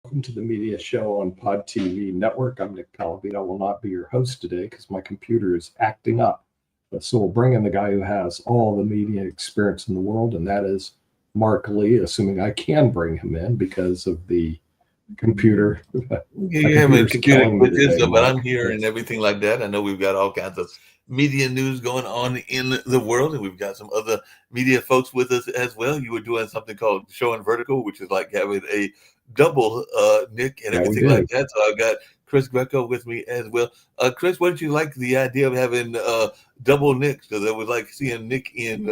welcome to the media show on Pod TV Network. I'm Nick Palavito. I will not be your host today because my computer is acting up. But so we'll bring in the guy who has all the media experience in the world, and that is Mark Lee, assuming I can bring him in because of the computer. You have a computer glitches, but Mark. I'm here and everything like that. I know we've got all kinds of media news going on in the world, and we've got some other media folks with us as well. You were doing something called Showing Vertical, which is like having a double Nick and everything like that. So I've got Chris Greco with me as well. Chris, what did you like the idea of having double Nick? Because it was like seeing Nick in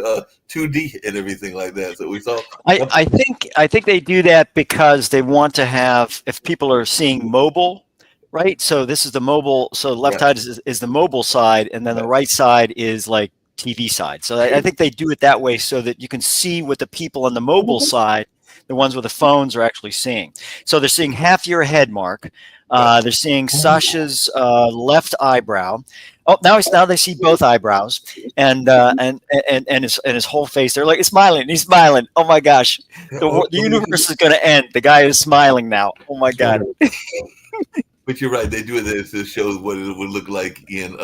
2D and everything like that. So we saw. I think they do that because they want to have, if people are seeing mobile, right? So this is the mobile. So the left side is the mobile side, and then the right side is like TV side. So I think they do it that way so that you can see what the people on the mobile side, the ones with the phones, are actually seeing. So they're seeing half your head, Mark. They're seeing Sasha's left eyebrow. Oh, now they see both eyebrows and his whole face. They're like, smiling. He's smiling. Oh my gosh, the universe is going to end. The guy is smiling now. Oh my god. But you're right. They do this to show what it would look like in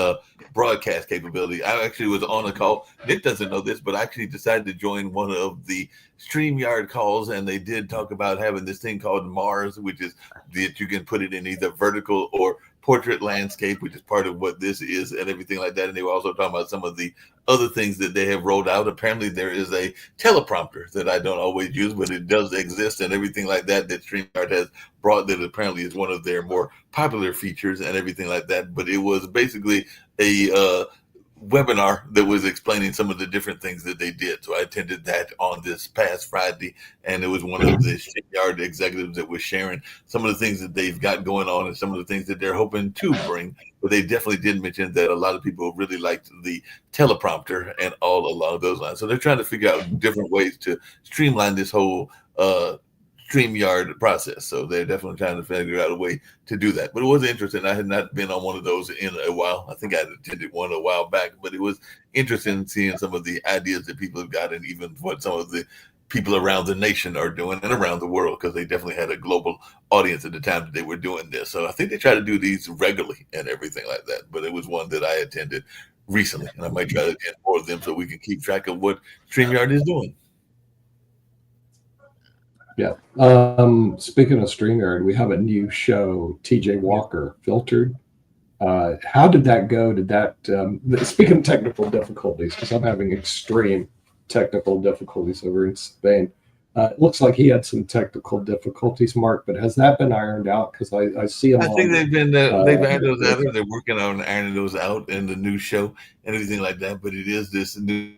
broadcast capability. I actually was on a call. Nick doesn't know this, but I actually decided to join one of the StreamYard calls, and they did talk about having this thing called Mars, which is that you can put it in either vertical or portrait landscape, which is part of what this is and everything like that. And they were also talking about some of the other things that they have rolled out. Apparently there is a teleprompter that I don't always use, but it does exist and everything like that StreamYard has brought, that apparently is one of their more popular features and everything like that. But it was basically a webinar that was explaining some of the different things that they did. So I attended that on this past Friday, and it was one of the StreamYard executives that was sharing some of the things that they've got going on and some of the things that they're hoping to bring. But they definitely did mention that a lot of people really liked the teleprompter and all along those lines. So they're trying to figure out different ways to streamline this whole StreamYard process. So they're definitely trying to figure out a way to do that. But it was interesting. I had not been on one of those in a while. I think I had attended one a while back, but it was interesting seeing some of the ideas that people have got and even what some of the people around the nation are doing and around the world, because they definitely had a global audience at the time that they were doing this. So I think they try to do these regularly and everything like that. But it was one that I attended recently, and I might try to attend more of them so we can keep track of what StreamYard is doing. Yeah. Speaking of StreamYard, we have a new show, TJ Walker Filtered. How did that go? Did that, speaking of technical difficulties, because I'm having extreme technical difficulties over in Spain. It looks like he had some technical difficulties, Mark, but has that been ironed out? Because I see him. I think they've ironed those out. They're working on ironing those out in the new show and everything like that. But it is this new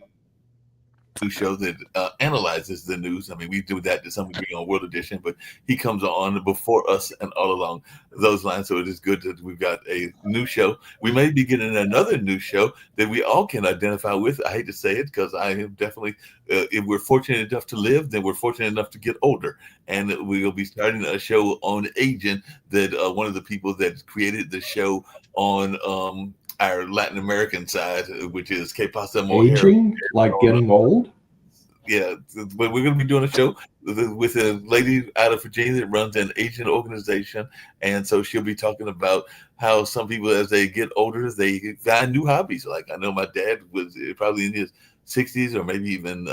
show that analyzes the news. I mean, we do that to some degree on World Edition, but he comes on before us and all along those lines. So it is good that we've got a new show. We may be getting another new show that we all can identify with. I hate to say it, because I am definitely, if we're fortunate enough to live, then we're fortunate enough to get older. And we'll be starting a show on aging that one of the people that created the show on our Latin American side, which is Que Pasa Moher. Aging? Like getting old? Yeah, but we're going to be doing a show with a lady out of Virginia that runs an aging organization. And so she'll be talking about how some people, as they get older, they find new hobbies. Like I know my dad was probably in his 60s, or maybe even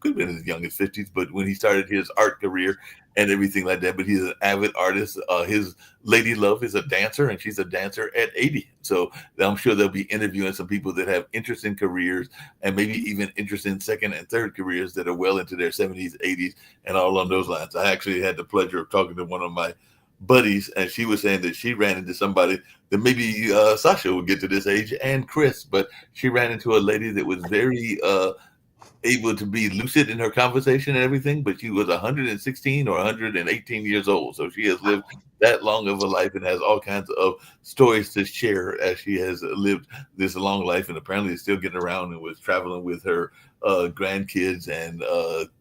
could have been as young as 50s, but when he started his art career and everything like that. But he's an avid artist. His lady love is a dancer, and she's a dancer at 80. So I'm sure they'll be interviewing some people that have interesting careers, and maybe even interesting second and third careers that are well into their 70s, 80s, and all along those lines. I actually had the pleasure of talking to one of my buddies, and she was saying that she ran into somebody that maybe Sasha would get to this age, and Chris, but she ran into a lady that was very able to be lucid in her conversation and everything, but she was 116 or 118 years old. So she has lived that long of a life and has all kinds of stories to share as she has lived this long life, and apparently is still getting around and was traveling with her grandkids and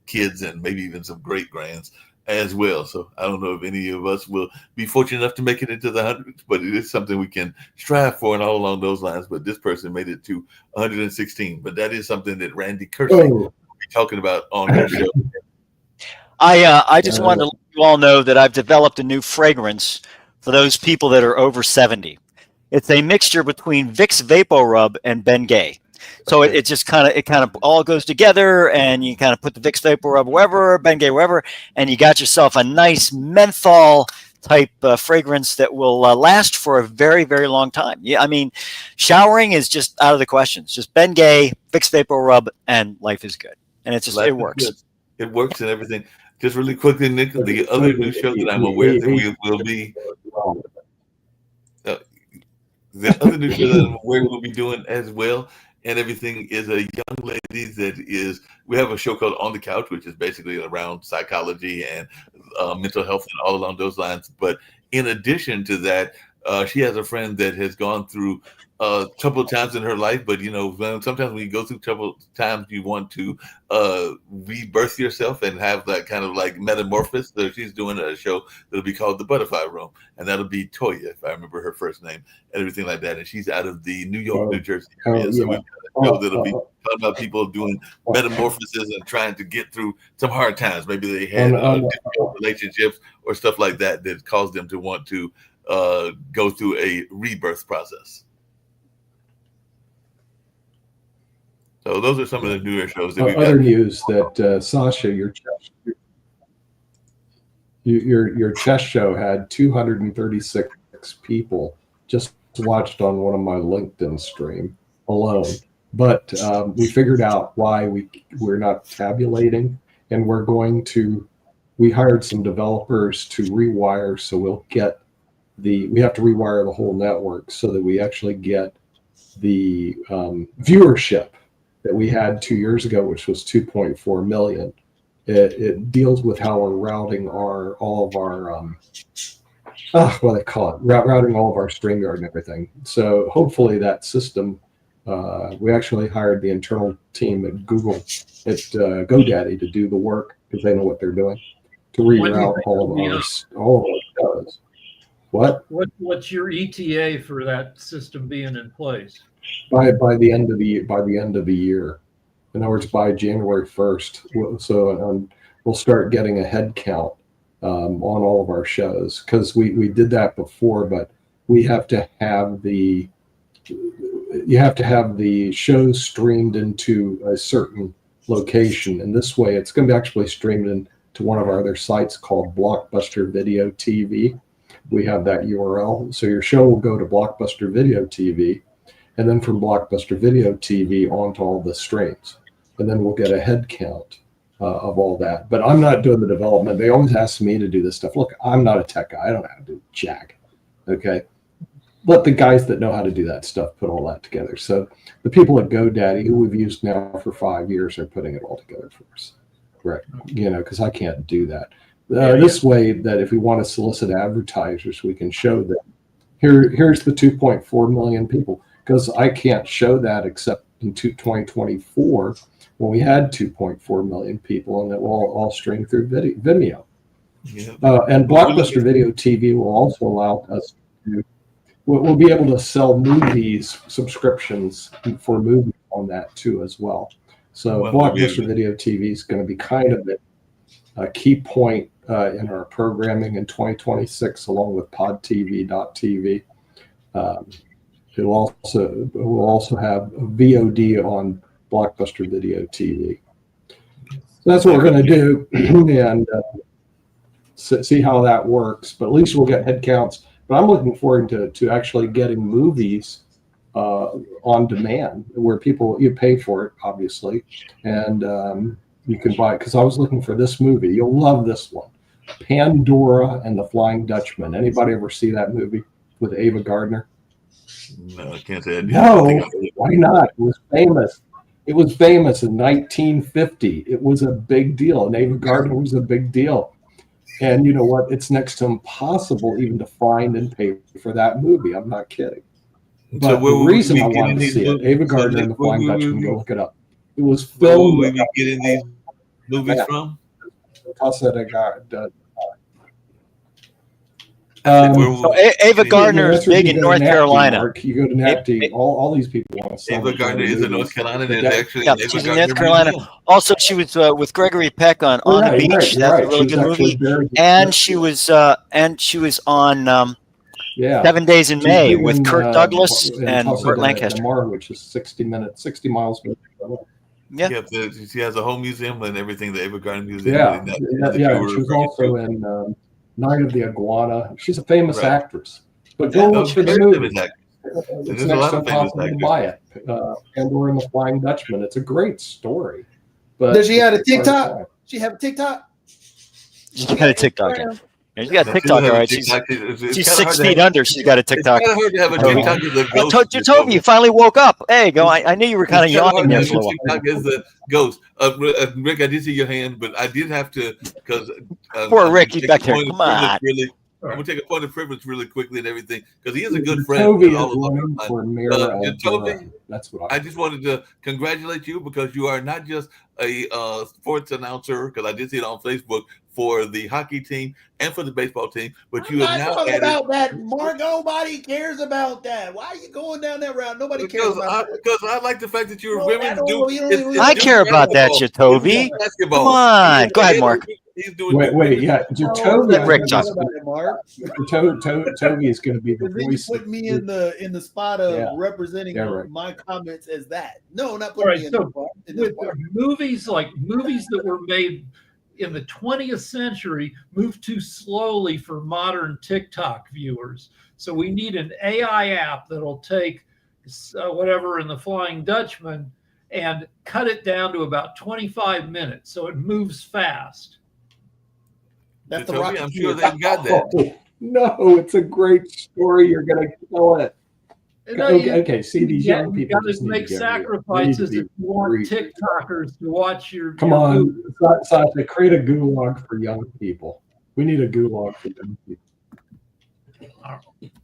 kids and maybe even some great grands as well. So I don't know if any of us will be fortunate enough to make it into the hundreds, but it is something we can strive for and all along those lines. But this person made it to 116. But that is something that Randy Kersey will be talking about on her show. I just wanted to let you all know that I've developed a new fragrance for those people that are over 70. It's a mixture between Vicks VapoRub and Bengay. So it just kind of all goes together, and you kind of put the Vicks VapoRub wherever, Bengay wherever, and you got yourself a nice menthol type fragrance that will last for a very, very long time. Yeah, I mean, showering is just out of the question. It's just Bengay, Vicks VapoRub, and life is good. And it works. Good. It works and everything. Just really quickly, Nick, the other new show that I'm aware that we will be the other new show that I'm aware we'll be doing as well and everything is a young lady that is, we have a show called On the Couch, which is basically around psychology and mental health and all along those lines. But in addition to that, she has a friend that has gone through troubled times in her life, but sometimes when you go through troubled times, you want to rebirth yourself and have that kind of like metamorphosis. So she's doing a show that'll be called The Butterfly Room, and that'll be Toya, if I remember her first name, and everything like that. And she's out of the New York, New Jersey area. So we've got a show that'll be talking about people doing metamorphoses and trying to get through some hard times. Maybe they had difficult relationships or stuff like that that caused them to want to go through a rebirth process. So those are some of the newer shows that we've got. Other news that Sasha, your chess show had 236 people just watched on one of my LinkedIn stream alone. But we figured out why we're not tabulating, and we hired some developers to rewire, so we have to rewire the whole network so that we actually get the viewership that we had 2 years ago, which was 2.4 million. It deals with how we're routing routing all of our StreamYard and everything. So hopefully that system, we actually hired the internal team at Google, at GoDaddy, to do the work because they know what they're doing, to reroute all of our shows. What's your ETA for that system being in place? By the end of the year. In other words, by January 1st. So we'll start getting a head count on all of our shows, because we did that before, but you have to have the shows streamed into a certain location, and this way it's going to be actually streamed into one of our other sites called Blockbuster Video TV. We have that URL, so your show will go to Blockbuster Video TV, and then from Blockbuster Video TV onto all the streams. And then we'll get a head count of all that. But I'm not doing the development. They always ask me to do this stuff. Look, I'm not a tech guy. I don't know how to do jack. Okay. Let the guys that know how to do that stuff put all that together. So the people at GoDaddy, who we've used now for 5 years, are putting it all together for us. Right. Because I can't do that. This way, that if we want to solicit advertisers, we can show them, here's the 2.4 million people. Because I can't show that except in 2024, when we had 2.4 million people, and it will all stream through Vimeo. Yeah. And Blockbuster Video TV will also allow us to, we'll be able to sell movies subscriptions for movies on that too as well. So Blockbuster Video TV is going to be kind of a key point in our programming in 2026, along with PodTV.tv. We'll also have VOD on Blockbuster Video TV. So that's what we're going to do, and see how that works. But at least we'll get head counts. But I'm looking forward to actually getting movies on demand, where you pay for it, obviously, and you can buy it. Because I was looking for this movie. You'll love this one, Pandora and the Flying Dutchman. Anybody ever see that movie with Ava Gardner? No, I can't say I did. No, why not? It was famous. It was famous in 1950. It was a big deal. And Ava Gardner was a big deal. And you know what? It's next to impossible even to find and pay for that movie. I'm not kidding. But the reason I wanted to see it, Ava Gardner and the Flying Dutchman, go look it up. It was filmed. Where will we be getting these movies from? So Ava Gardner is big in North Carolina. Mark. You go to NACD, all these people want to sell. Ava Gardner is in North Carolina. There's actually Yeah, an Ava she's in Gardner North Carolina. museum. Also, she was with Gregory Peck on the Beach. Right, That's right. a really She's good actually movie. And she was on 7 Days in She's May big with in, Kirk Douglas in and Tulsa, Burt Lancaster. Lamar, which is 60 miles from Yeah. Yep, she has a whole museum and everything, the Ava Gardner Museum. Yeah, and that- yeah. that She you was were also referring in Night of the Iguana. She's a famous Right. actress. But to. go Yeah, watch the very movie. famous actor. It's There's a next lot to of famous impossible to actors. buy it. And we're in the Flying Dutchman. It's a great story. But Does she have a it's hard to TikTok? find. She have a TikTok? She's got a TikTok. Yeah, she's got a Now, TikTok, she all has a right. TikTok. It's She's kinda 6 hard to feet have- under. She's got a It's TikTok. kind of hard to have a Oh, TikTok as a Oh, ghost. Toby, you finally woke up. Hey, go. I knew you were kind of It's kinda hard yawning to there have for a a while. TikTok as a ghost. Rick, I did see your hand, but I did have to because Poor Rick, he's back there. Come on. I'm gonna take a point of privilege really quickly and everything because he is a good friend. Toby to is all of us. running for mayor of Toby, Durham. That's what I just wanted to congratulate you because you are not just a sports announcer, because I did see it on Facebook for the hockey team and for the baseball team, but you I'm have not now talking added. about that, Mark. Nobody cares about that. Why are you going down that route? Nobody cares about that. Because I like the fact that you're No, women I don't- do. you don't- it's- you I it's care about that, basketball. you Toby. It's basketball. Come on. Go ahead, Mark. He's doing Wait, yeah. Toby, Let Rick talk. About it, Mark. Toby is going to be the Because then you voice. put me in the spot of Yeah. representing Yeah, right. my comments as that. No, not All putting right, me in so the part. In this with part. movies that were made in the 20th century move too slowly for modern TikTok viewers. So we need an AI app that'll take whatever in the Flying Dutchman and cut it down to about 25 minutes so it moves fast. That's the Toby, rocket. I'm sure they've got that. Oh, no, it's a great story. You're going to kill it. And Okay. See, these young you people got just to need make to get real. They need sacrifices to if be you want real. TikTokers to watch your. Come your on, movie. Sasha, create a gulag for young people. We need a gulag for young people.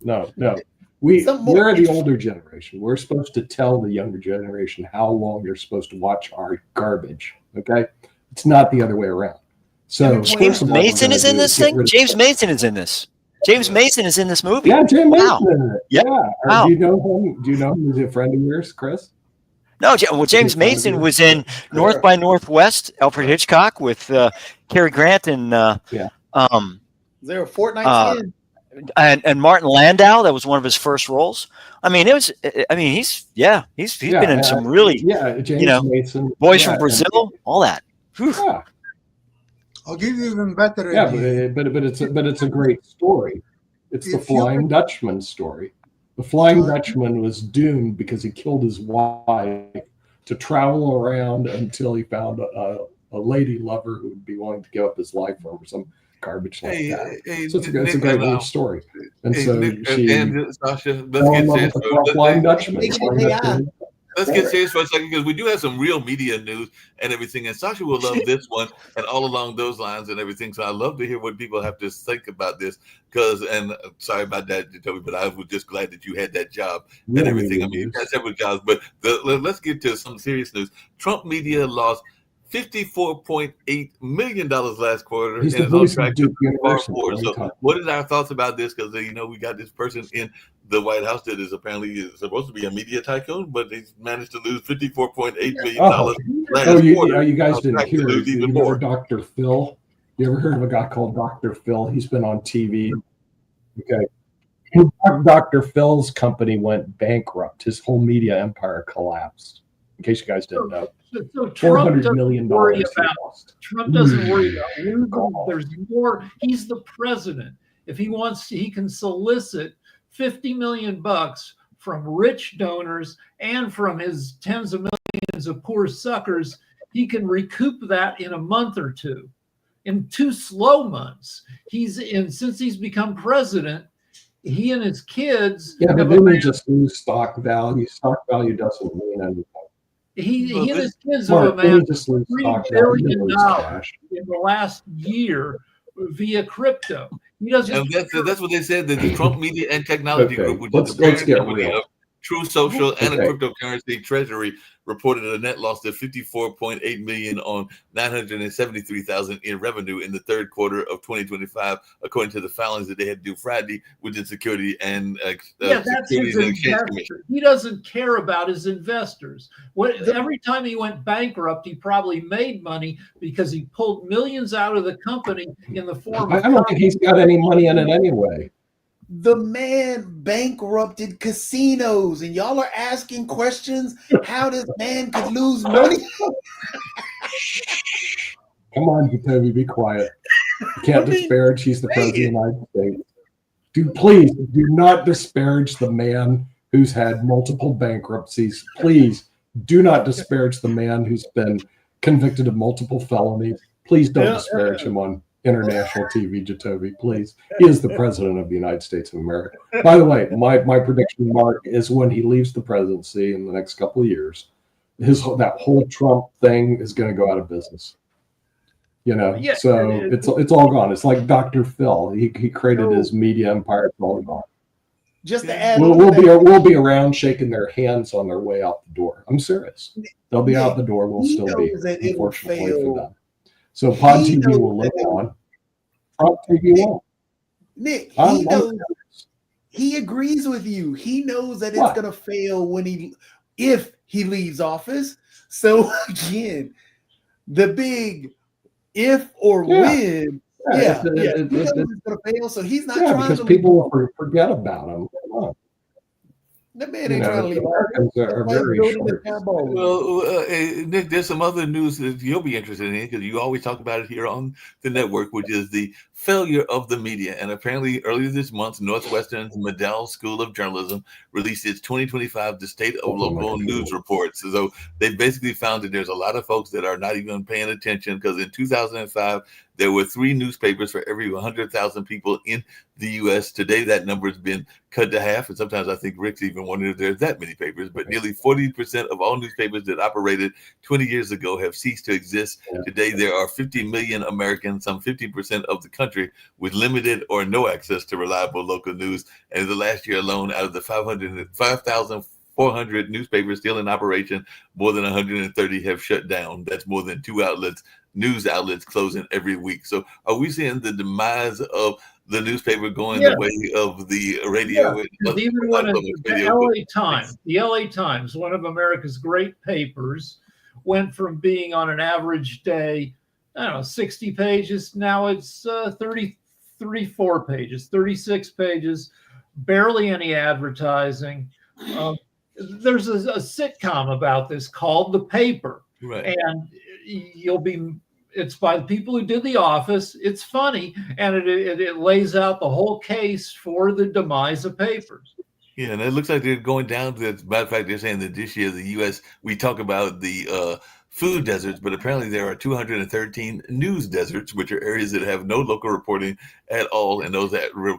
No. We're the older generation. We're supposed to tell the younger generation how long you're supposed to watch our garbage. Okay, it's not the other way around. So James first of all, we're Mason gonna is in do this get thing? rid of- James Mason is in this. James Mason is in this movie. Yeah, James Wow. Mason. in it. Yeah. Wow. Do you know him? Do you know him? Is he a friend of yours, Chris? No, well, James Is he a friend of Mason yours? was in North by Northwest, Alfred Hitchcock with Cary Grant and Yeah. Is there a Fortnite skin? and Martin Landau. That was one of his first roles. I mean, he's been in some really James Mason. Boys yeah, from Brazil, all that. Whew. Yeah, I'll give you even better yeah, idea. but it's a great story. It's the If you Flying Dutchman story. The Flying Dutchman was doomed because he killed his wife to travel around until he found a lady lover who would be willing to give up his life for him or some garbage like that. So it's a great little story. And so she and Sasha, fell in love with the Flying Dutchman. Let's get serious for a second because we do have some real media news and everything. And Sasha will love this one and all along those lines and everything. So I love to hear what people have to think about this. Sorry about that, Toby, but I was just glad that you had that job and everything. I mean, you got several jobs, but let's get to some serious news. Trump media lost $54.8 million last quarter. He's and the is on voice track of Duke to far University. more. So what is our thoughts about this? Because, we got this person in the White House that is apparently supposed to be a media tycoon, but he's managed to lose $54.8 million last quarter. You guys On didn't track to hear lose it. You even remember more. Dr. Phil? You ever heard of a guy called Dr. Phil? He's been on TV. Okay. Dr. Phil's company went bankrupt. His whole media empire collapsed. In case you guys didn't know. So Trump $400 doesn't million worry he about. lost. Trump doesn't worry about losing. There's more. He's the president. If he wants to, he can solicit $50 million from rich donors and from his tens of millions of poor suckers. He can recoup that in a month or two. In 2 slow months, since he's become president, he and his kids. Yeah, but have then we just lose stock value. Stock value doesn't mean anything. he and his kids Mark, have then you amassed just lose $3 stock value. You billion lose cash. in the last year via crypto. He doesn't. And that's what they said, that the Trump Media and Technology Okay, Group, which let's is the parent get company real. of True Social, and a Okay. cryptocurrency treasury reported a net loss of 54.8 million on 973,000 in revenue in the third quarter of 2025, according to the filings that they had to do Friday with the Security and Yeah, that's Securities his and Exchange Commission. investor. He doesn't care about his investors. Every time he went bankrupt, he probably made money because he pulled millions out of the company in the form I of. don't think he's got any money in it anyway. The man bankrupted casinos, and y'all are asking questions how this man could lose money. Come on, Toby, be quiet. You can't disparage. He's the president of the United States. Please do not disparage the man who's had multiple bankruptcies. Please do not disparage the man who's been convicted of multiple felonies. Please don't disparage him on international TV, Jatovi, please. He is the president of the United States of America. By the way, my prediction, Mark, is when he leaves the presidency in the next couple of years, that whole Trump thing is going to go out of business. You know, Yeah, so it's all gone. It's like Dr. Phil. He created his media empire. It's all gone. Just to add, We'll be around shaking their hands on their way out the door. I'm serious. They'll be out the door. We'll still be, unfortunately for them. So Pod TV will live on. Trump TV won't. Nick, he knows. He agrees with you. He knows that it's going to fail if he leaves office. So again, the big if or when. Yeah, he knows it's going to fail. So he's not trying because to. People will forget about him. Come on. That man ain't trying to leave. Americans are very short. Well, Nick, there's some other news that you'll be interested in because you always talk about it here on the network, which is the failure of the media. And apparently earlier this month, Northwestern's Medill School of Journalism released its 2025 The State of Local News Report. So they basically found that there's a lot of folks that are not even paying attention because in 2005, there were 3 newspapers for every 100,000 people in the U.S. Today, that number has been cut to half. And sometimes I think Rick's even wondering if there's that many papers. But nearly 40% of all newspapers that operated 20 years ago have ceased to exist. Today, there are 50 million Americans, some 50% of the country, with limited or no access to reliable local news. And in the last year alone, out of the 5,400 newspapers still in operation, more than 130 have shut down. That's more than 2 news outlets closing every week. So are we seeing the demise of the newspaper going the way of the radio? Even when the LA Times, one of America's great papers, went from being on an average day, 60 pages. Now it's 34 pages, 36 pages, barely any advertising. There's a sitcom about this called The Paper. Right. And it's by the people who did The Office. It's funny, and it lays out the whole case for the demise of papers. Yeah, and it looks like they're going down to, as a matter of fact, they're saying that this year the U.S., we talk about the food deserts, but apparently there are 213 news deserts, which are areas that have no local reporting at all. And those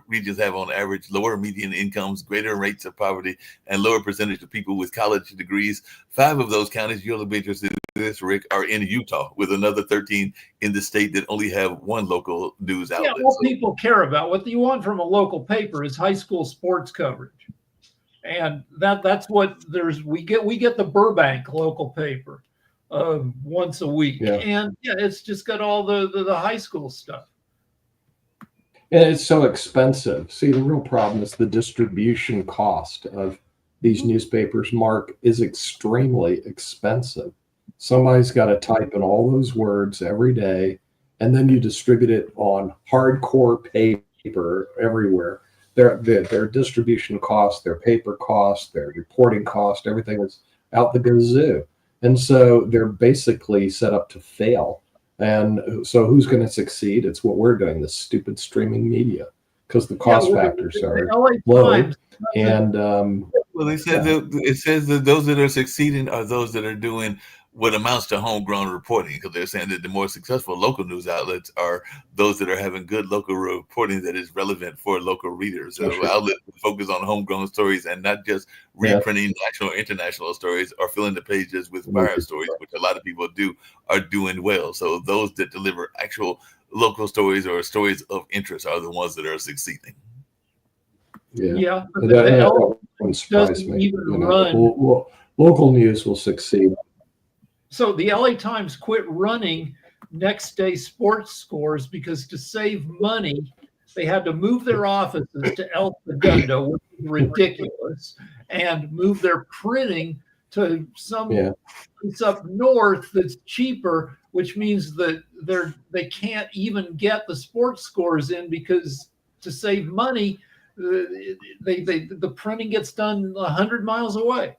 regions have on average lower median incomes, greater rates of poverty, and lower percentage of people with college degrees. 5 of those counties, you'll be interested in this, Rick, are in Utah, with another 13 in the state that only have 1 local news outlet. Yeah, what people care about, what you want from a local paper is high school sports coverage. And that's what we get the Burbank local paper once a week. And it's just got all the high school stuff. And it's so expensive. See, the real problem is the distribution cost of these newspapers, Mark, is extremely expensive. Somebody's got to type in all those words every day, and then you distribute it on hardcore paper everywhere. Their distribution costs, their paper costs, their reporting cost, everything is out the gazoo. And so they're basically set up to fail. And so who's going to succeed? It's what we're doing, this stupid streaming media, because the cost factors are low. And well, they said it says that those that are succeeding are those that are doing what amounts to homegrown reporting, because they're saying that the more successful local news outlets are those that are having good local reporting that is relevant for local readers. So outlets focus on homegrown stories and not just reprinting national or international stories or filling the pages with viral stories, which a lot of people do, are doing well. So those that deliver actual local stories or stories of interest are the ones that are succeeding. Yeah. wouldn't surprise doesn't me. even run. Local news will succeed. So the LA Times quit running next day sports scores because to save money, they had to move their offices to El Segundo, which is ridiculous, and move their printing to some place up north that's cheaper, which means that they can't even get the sports scores in because to save money, the printing gets done 100 miles away.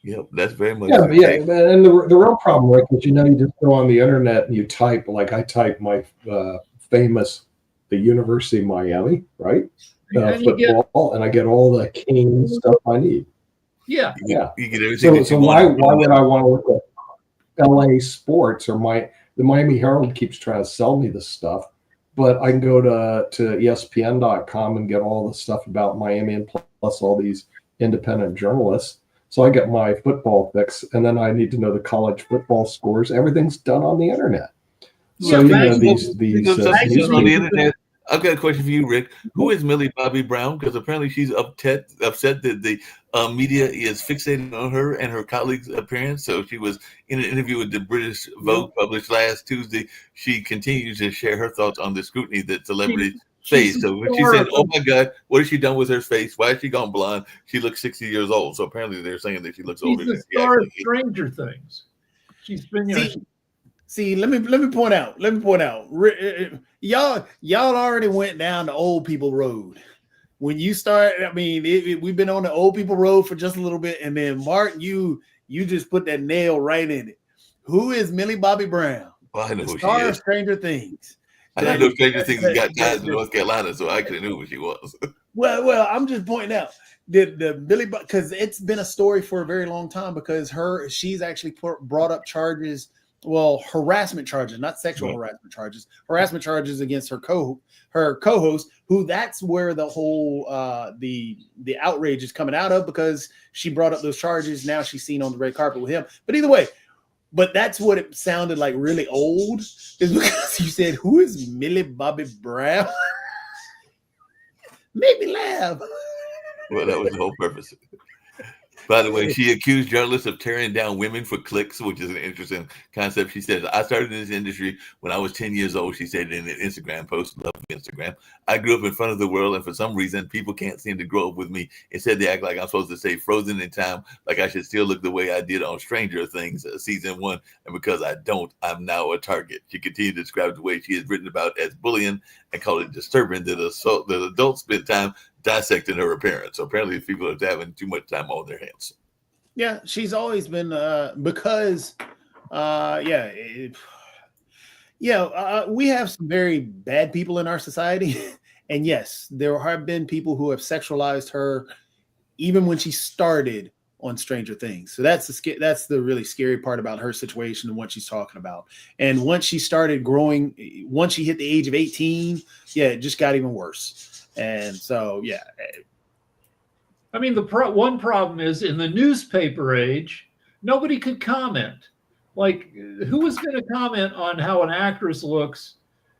Yep, that's very much. And the real problem, Rick, is you just go on the internet and you type, like I type my famous the University of Miami, right? Football, and I get all the King stuff I need. Yeah. You get everything. So why would I want to look at LA sports or the Miami Herald keeps trying to sell me this stuff, but I can go to ESPN.com and get all the stuff about Miami and plus all these independent journalists. So I get my football fix, and then I need to know the college football scores. Everything's done on the internet. So these on the internet. I've got a question for you, Rick. Who is Millie Bobby Brown? Because apparently she's upset that the media is fixated on her and her colleagues' appearance. So she was in an interview with the British Vogue published last Tuesday. She continues to share her thoughts on the scrutiny that celebrities face. So when she said, "Oh my God, what has she done with her face? Why has she gone blonde? She looks 60 years old." So apparently they're saying that she looks older. She's the star of Stranger Things. She's been. See, let me point out. Y'all already went down the old people road. When you start, I mean, we've been on the old people road for just a little bit, and then Mark, you just put that nail right in it. Who is Millie Bobby Brown? Well, I know who she Star is. of Stranger Things. I know Stranger Things has got ties to North Carolina, so I actually knew who she was. Well, I'm just pointing out the Millie, because it's been a story for a very long time because she's actually brought up charges. Well, harassment charges, not sexual harassment charges against her co-host, who that's where the whole the outrage is coming out of because she brought up those charges. Now she's seen on the red carpet with him. But either way, that's what it sounded like really old is because you said, "Who is Millie Bobby Brown?" Made me laugh. Well, that was the whole purpose. By the way, she accused journalists of tearing down women for clicks, which is an interesting concept. She said, "I started in this industry when I was 10 years old," she said in an Instagram post. Love Instagram. "I grew up in front of the world, and for some reason, people can't seem to grow up with me. Instead, they act like I'm supposed to stay frozen in time, like I should still look the way I did on Stranger Things season 1. And because I don't, I'm now a target." She continued to describe the way she is written about as bullying and called it disturbing that adults spend time dissecting her appearance. So apparently people are having too much time on their hands. Yeah, she's always been we have some very bad people in our society. And yes, there have been people who have sexualized her even when she started on Stranger Things. So that's the really scary part about her situation and what she's talking about. And once she started growing, once she hit the age of 18, it just got even worse. And so, I mean, one problem is in the newspaper age, nobody could comment. Like, who was going to comment on how an actress looks?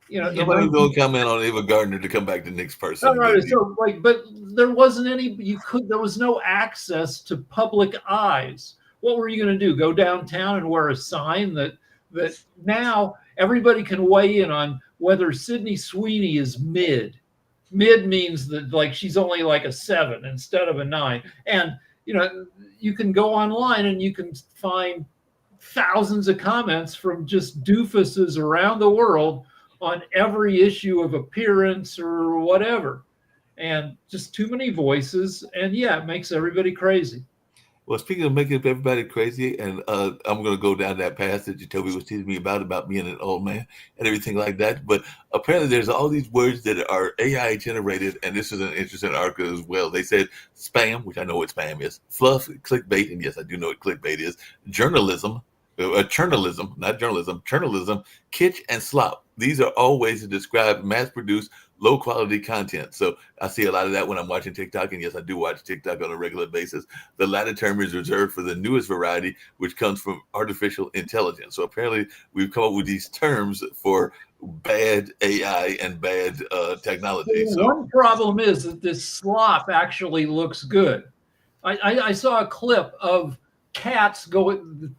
Nobody was going to comment on Ava Gardner to come back to Nick's person. Right. So, but there wasn't any. There was no access to public eyes. What were you going to do? Go downtown and wear a sign that now everybody can weigh in on whether Sydney Sweeney is mid. Mid means that like she's only like a 7 instead of a 9. And you can go online and you can find thousands of comments from just doofuses around the world on every issue of appearance or whatever. And just too many voices. And it makes everybody crazy. Well, speaking of making everybody crazy, and I'm going to go down that path that Jacoby was teasing me about being an old man and everything like that. But apparently there's all these words that are AI generated, and this is an interesting article as well. They said spam, which I know what spam is, fluff, clickbait, and yes, I do know what clickbait is, journalism, journalism, kitsch, and slop. These are all ways to describe mass-produced, low quality content. So I see a lot of that when I'm watching TikTok, and yes, I do watch TikTok on a regular basis. The latter term is reserved for the newest variety, which comes from artificial intelligence. So apparently we've come up with these terms for bad AI and bad technology. So one problem is that this slop actually looks good. I saw a clip of cats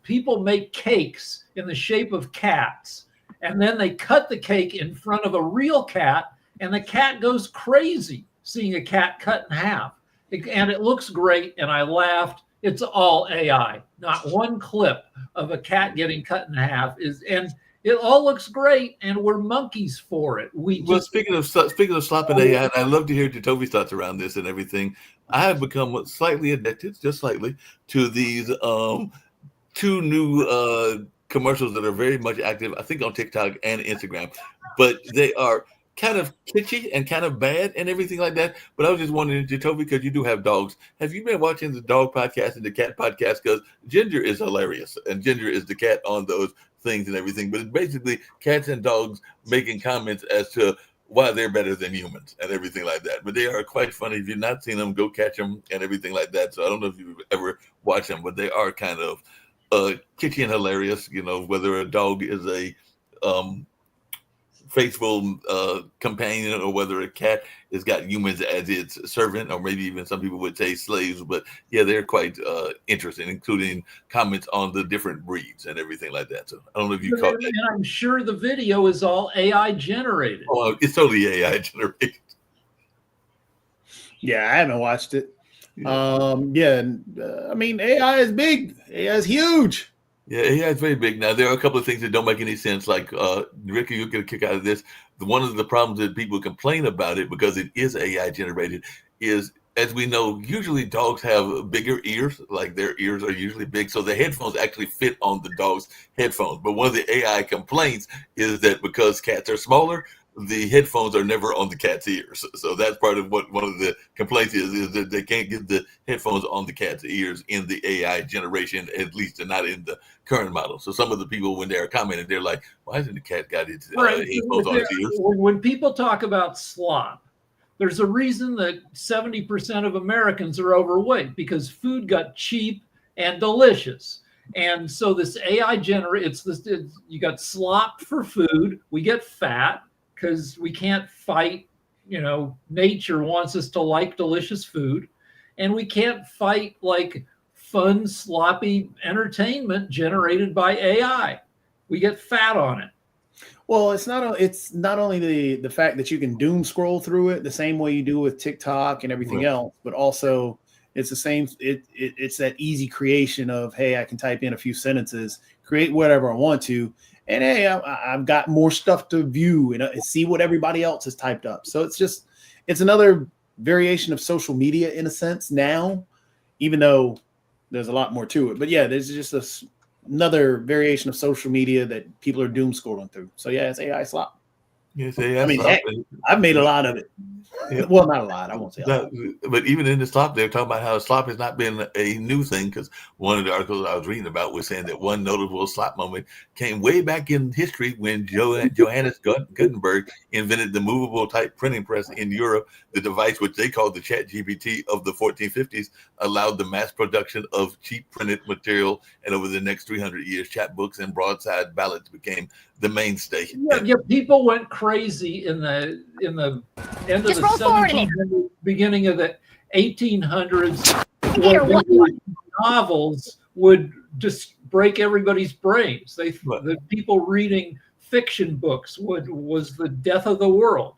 people make cakes in the shape of cats, and then they cut the cake in front of a real cat, and the cat goes crazy seeing a cat cut in half. And it looks great, and I laughed. It's all AI. Not one clip of a cat getting cut in half and it all looks great, and we're monkeys for it. Speaking of slop and AI, and I'd love to hear Jatovi's thoughts around this and everything. I have become slightly addicted, just slightly, to these two new commercials that are very much active, I think, on TikTok and Instagram, but they are kind of kitschy and kind of bad and everything like that. But I was just wondering, Jatovi, because you do have dogs, have you been watching the dog podcast and the cat podcast? Because Ginger is hilarious, and Ginger is the cat on those things and everything. But it's basically cats and dogs making comments as to why they're better than humans and everything like that. But they are quite funny. If you've not seen them, go catch them and everything like that. So I don't know if you've ever watched them, but they are kind of kitschy and hilarious. You know, whether a dog is a faithful companion, or whether a cat has got humans as its servant, or maybe even some people would say slaves. But yeah, they're quite interesting, including comments on the different breeds and everything like that. So I don't know if you caught that. And I'm sure the video is all AI generated. Oh, it's totally AI generated. Yeah, I haven't watched it. I mean, AI is big. AI is huge. Yeah, AI is very big. Now, there are a couple of things that don't make any sense. Like, Ricky, you'll get a kick out of this. One of the problems that people complain about it, because it is AI generated, is, as we know, usually dogs have bigger ears. Like, their ears are usually big. So the headphones actually fit on the dog's headphones. But one of the AI complaints is that because cats are smaller, the headphones are never on the cat's ears. So that's part of what one of the complaints is that they can't get the headphones on the cat's ears in the AI generation, at least not in the current model. So some of the people, when they're commenting, they're like, why hasn't the cat got its headphones on its ears? When people talk about slop, there's a reason that 70% of Americans are overweight, because food got cheap and delicious. And so this AI you got slop for food. We get fat because we can't fight, nature wants us to like delicious food, and we can't fight like fun, sloppy entertainment generated by AI. We get fat on it. Well, it's not only the fact that you can doom scroll through it the same way you do with TikTok and everything else, but also it's the same. It's that easy creation of, hey, I can type in a few sentences, create whatever I want to, and hey, I've got more stuff to view and see what everybody else has typed up. So it's another variation of social media in a sense now, even though there's a lot more to it. But yeah, there's just another variation of social media that people are doom scrolling through. So yeah, it's AI slop. Yes, AI I mean, slop. heck, I've made a lot of it. Yeah. Well, not a lot. I won't say a lot. But even in the slop, they're talking about how slop has not been a new thing, because one of the articles I was reading about was saying that one notable slop moment came way back in history when Johannes Gutenberg invented the movable type printing press in Europe. The device, which they called the ChatGPT of the 1450s, allowed the mass production of cheap printed material. And over the next 300 years, chapbooks and broadside ballads became the mainstay. Yeah, people went crazy in the end of the 1700s, beginning of the 1800s. Novels would just break everybody's brains. The people reading fiction books was the death of the world.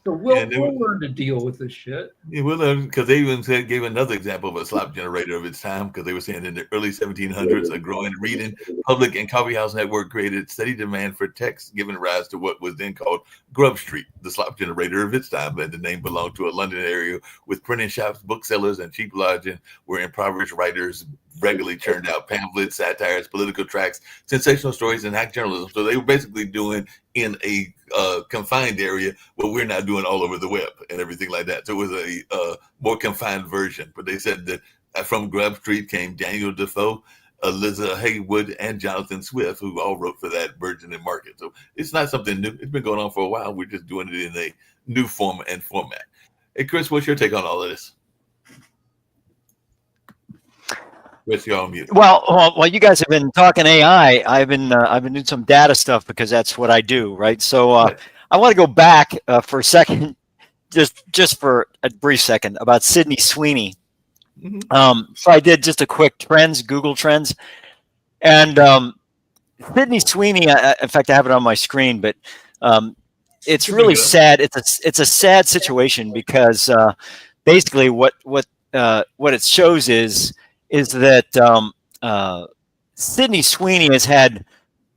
So we'll learn to deal with this shit. Yeah, we'll learn, because they even gave another example of a slop generator of its time, because they were saying in the early 1700s, a growing reading, public, and coffeehouse network created steady demand for text, giving rise to what was then called Grub Street, the slop generator of its time. And the name belonged to a London area with printing shops, booksellers, and cheap lodging, where impoverished writers regularly churned out pamphlets, satires, political tracts, sensational stories, and hack journalism. So they were basically doing in a confined area what we're now doing all over the web and everything like that. So it was a more confined version. But they said that from Grub Street came Daniel Defoe, Eliza Haywood and Jonathan Swift, who all wrote for that Virgin and Market. So it's not something new. It's been going on for a while. We're just doing it in a new form and format. Hey, Chris, what's your take on all of this? Chris, you're on mute. Well, while you guys have been talking AI, I've been doing some data stuff because that's what I do, right? So I want to go back for a second, just for a brief second, about Sydney Sweeney. Mm-hmm. So I did just a quick Google Trends, and Sydney Sweeney. In fact, I have it on my screen, but it's really sad. It's a sad situation because basically what it shows is that Sydney Sweeney has had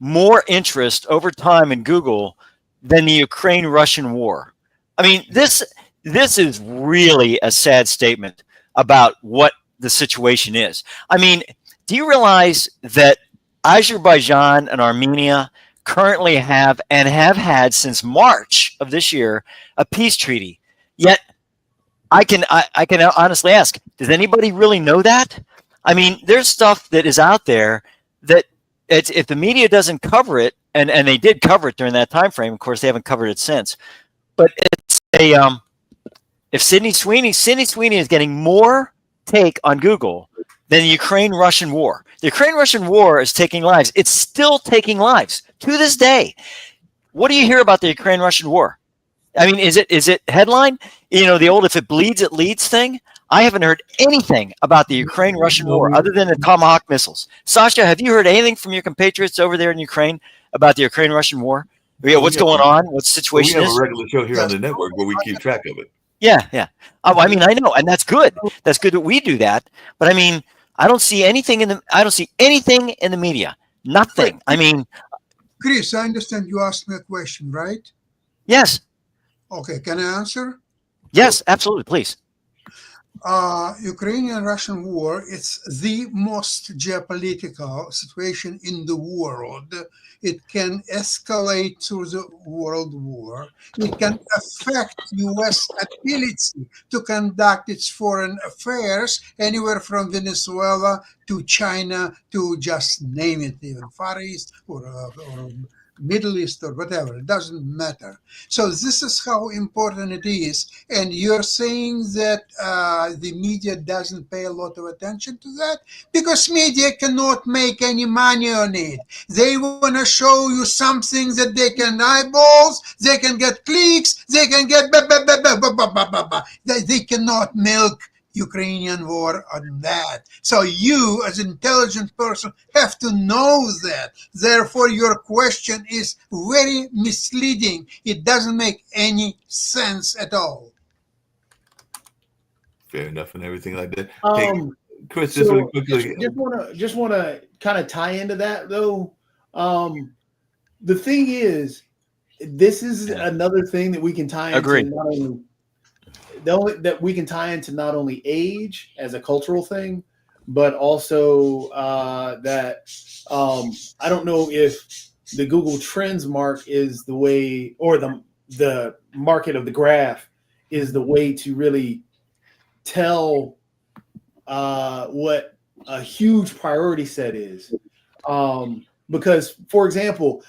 more interest over time in Google than the Ukraine-Russian war. I mean, this is really a sad statement about what the situation is. I mean, do you realize that Azerbaijan and Armenia currently have and have had since March of this year a peace treaty? Yet I can honestly ask, does anybody really know that? I mean, there's stuff that is out there that if the media doesn't cover it, and they did cover it during that time frame, of course they haven't covered it since. But it's if Sydney Sweeney is getting more take on Google than the Ukraine-Russian war. The Ukraine-Russian war is taking lives. It's still taking lives to this day. What do you hear about the Ukraine-Russian war? I mean, is it headline? You know, the old "if it bleeds, it leads" thing. I haven't heard anything about the Ukraine-Russian war other than the Tomahawk missiles. Sasha, have you heard anything from your compatriots over there in Ukraine about the Ukraine-Russian war? Yeah, what's going on? What the situation is? We have a regular show here on the network where we keep track of it. Yeah. I mean, I know, and that's good. That's good that we do that. But I mean, I don't see anything in the media. Nothing. I mean, Chris, I understand you asked me a question, right? Yes. Okay, can I answer? Yes, absolutely, please. Ukrainian-Russian war, it's the most geopolitical situation in the world. It can escalate to the world war. It can affect U.S. ability to conduct its foreign affairs anywhere from Venezuela to China to just name it, even Far East or Middle East or whatever, it doesn't matter. So this is how important it is. And you're saying that the media doesn't pay a lot of attention to that? Because media cannot make any money on it. They want to show you something that they can eyeballs, they can get clicks, they can get they cannot milk Ukrainian war on that. So you, as an intelligent person, have to know that. Therefore, your question is very misleading. It doesn't make any sense at all. Fair enough, and everything like that. Hey, Chris, just So really quickly. just want to kind of tie into that though. The thing is, this is another thing that we can tie into. That we can tie into not only age as a cultural thing, but also that I don't know if the Google Trends mark is the way, or the market of the graph is the way to really tell what a huge priority set is. Because, for example,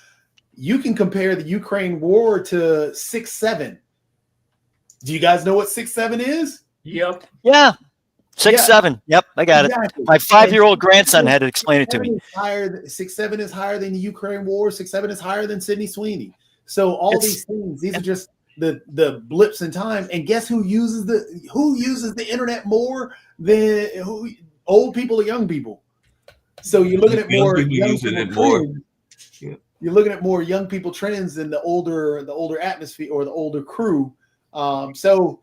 you can compare the Ukraine war to 6-7. Do you guys know what 6-7 is? Yep. Yeah. 6-7. Yep, I got it. My 5-year-old grandson had to explain it to me. 6-7 is higher than the Ukraine war. 6-7 is higher than Sydney Sweeney. So these things, these are just the blips in time. And guess who uses the internet more than old people or young people? So you're looking at more young people trends. You're looking at more young people trends than the older atmosphere or the older crew. So,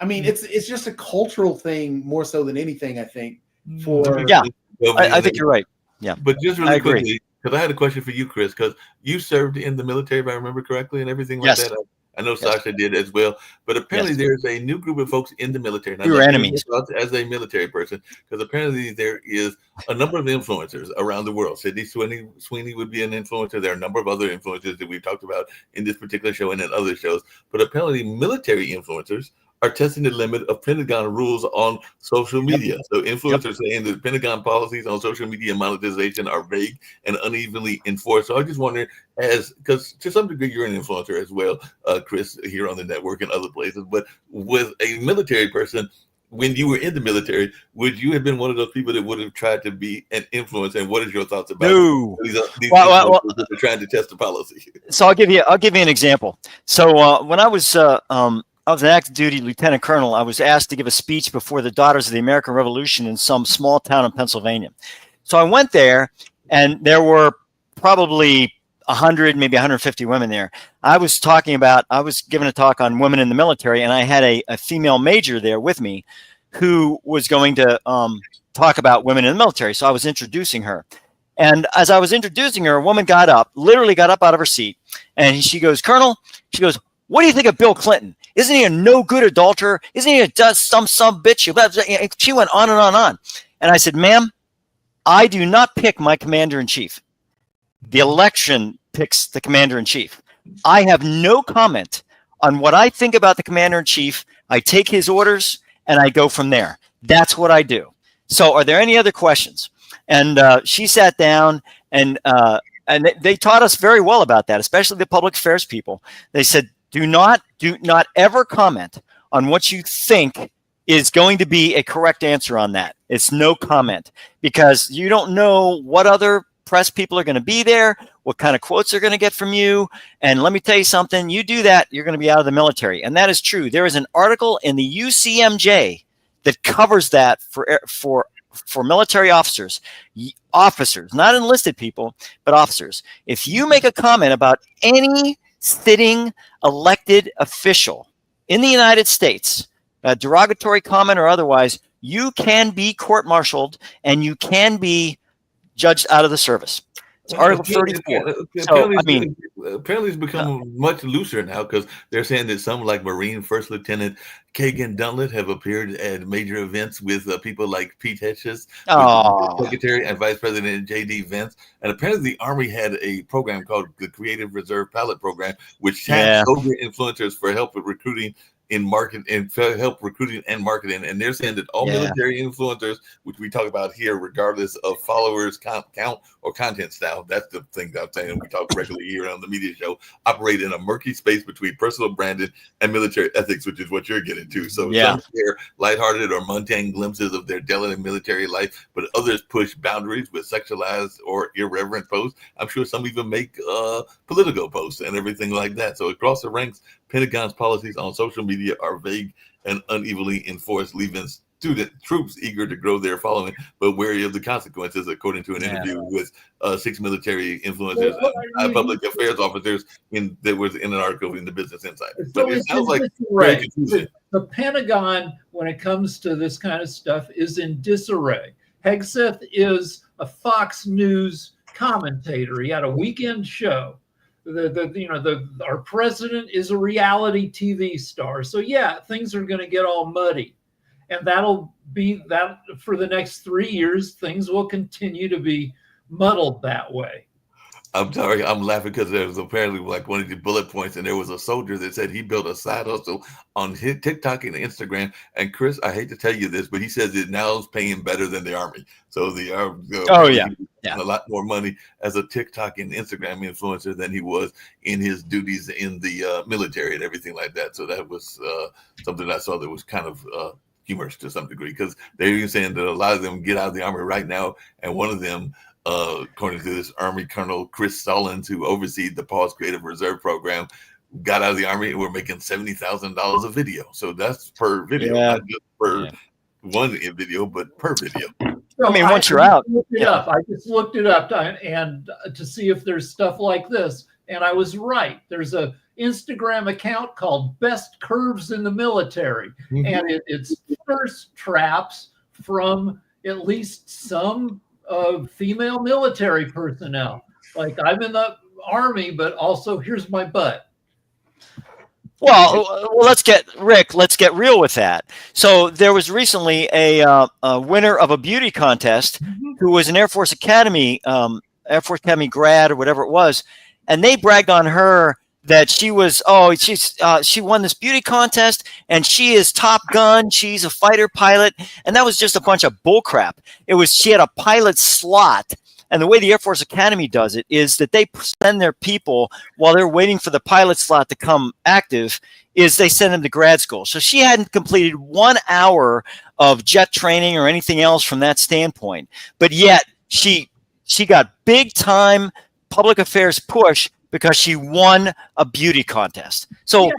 I mean, it's just a cultural thing more so than anything, I think. I think you're right. Yeah, but just really quickly, because I had a question for you, Chris, because you served in the military, if I remember correctly, and everything like that. I know Sasha did as well, but apparently there's a new group of folks in the military. We were enemies. As a military person, because apparently there is a number of influencers around the world. Sydney Sweeney would be an influencer. There are a number of other influencers that we've talked about in this particular show and in other shows. But apparently military influencers are testing the limit of Pentagon rules on social media. So influencers saying that Pentagon policies on social media monetization are vague and unevenly enforced. So I just wonder, because to some degree you're an influencer as well, Chris, here on the network and other places, but with a military person, when you were in the military, would you have been one of those people that would have tried to be an influencer? And what is your thoughts about these well, that are trying to test the policy? So I'll give you an example. So when I was an active duty lieutenant colonel, I was asked to give a speech before the Daughters of the American Revolution in some small town in Pennsylvania. So I went there, and there were probably 100, maybe 150 women there. I was giving a talk on women in the military, and I had a female major there with me who was going to talk about women in the military. So I was introducing her. And as I was introducing her, a woman literally got up out of her seat, and she goes, "Colonel," she goes, "what do you think of Bill Clinton? Isn't he a no good adulterer? Isn't he a some bitch?" She went on and on and on. And I said, "Ma'am, I do not pick my commander in chief. The election picks the commander in chief. I have no comment on what I think about the commander in chief. I take his orders and I go from there. That's what I do. So are there any other questions?" And she sat down, and they taught us very well about that, especially the public affairs people. They said, do not ever comment on what you think is going to be a correct answer on that. It's no comment, because you don't know what other press people are going to be there, what kind of quotes they're going to get from you. And let me tell you something, you do that, you're going to be out of the military. And that is true. There is an article in the UCMJ that covers that for military officers, not enlisted people, but officers. If you make a comment about any sitting elected official in the United States, a derogatory comment or otherwise, you can be court-martialed and you can be judged out of the service. It's Article 34. Apparently it's become much looser now, because they're saying that some, like Marine First Lieutenant Kagan Dunlett, have appeared at major events with people like Pete Hetches, Secretary and Vice President J.D. Vance. And apparently the Army had a program called the Creative Reserve Pilot Program, which tapped soldier influencers for help with recruiting and marketing. And they're saying that all military influencers, which we talk about here, regardless of followers count or content style, that's the thing that I'm saying, we talk regularly here on the media show, operate in a murky space between personal branding and military ethics, which is what you're getting to. So some share lighthearted or mundane glimpses of their daily military life, but others push boundaries with sexualized or irreverent posts. I'm sure some even make political posts and everything like that. So across the ranks, Pentagon's policies on social media are vague and unevenly enforced, leaving troops eager to grow their following, but wary of the consequences, according to an interview with 6 military influencers and public affairs officers that was in an article in the Business Insider. But it sounds like very confusing. The Pentagon, when it comes to this kind of stuff, is in disarray. Hegseth is a Fox News commentator. He had a weekend show. Our president is a reality TV star. So things are going to get all muddy, and that'll be that for the next 3 years. Things will continue to be muddled that way. I'm sorry, I'm laughing because there was apparently like one of the bullet points, and there was a soldier that said he built a side hustle on his TikTok and Instagram. And Chris, I hate to tell you this, but he says it now is paying better than the Army. So the a lot more money as a TikTok and Instagram influencer than he was in his duties in the military and everything like that. So that was something I saw that was kind of humorous to some degree, because they're even saying that a lot of them get out of the Army right now, and one of them, according to this Army Colonel Chris Sullins, who oversees the Paul's Creative Reserve Program, got out of the Army and we're making $70,000 a video. So that's per video, not just per one video, but per video. So I mean, once you're out, I just looked it up and to see if there's stuff like this, and I was right. There's a Instagram account called Best Curves in the Military, and it's first traps from at least some female military personnel. Like, I'm in the Army, but also here's my butt. Well, let's get real with that. So there was recently a winner of a beauty contest who was an Air Force Academy grad or whatever it was, and they bragged on her that she was she won this beauty contest and she is Top Gun, she's a fighter pilot, and that was just a bunch of bullcrap. It was she had a pilot slot. And the way the Air Force Academy does it is that they send their people while they're waiting for the pilot slot to come active, is they send them to grad school. So she hadn't completed 1 hour of jet training or anything else from that standpoint. But yet she got big time public affairs push because she won a beauty contest. So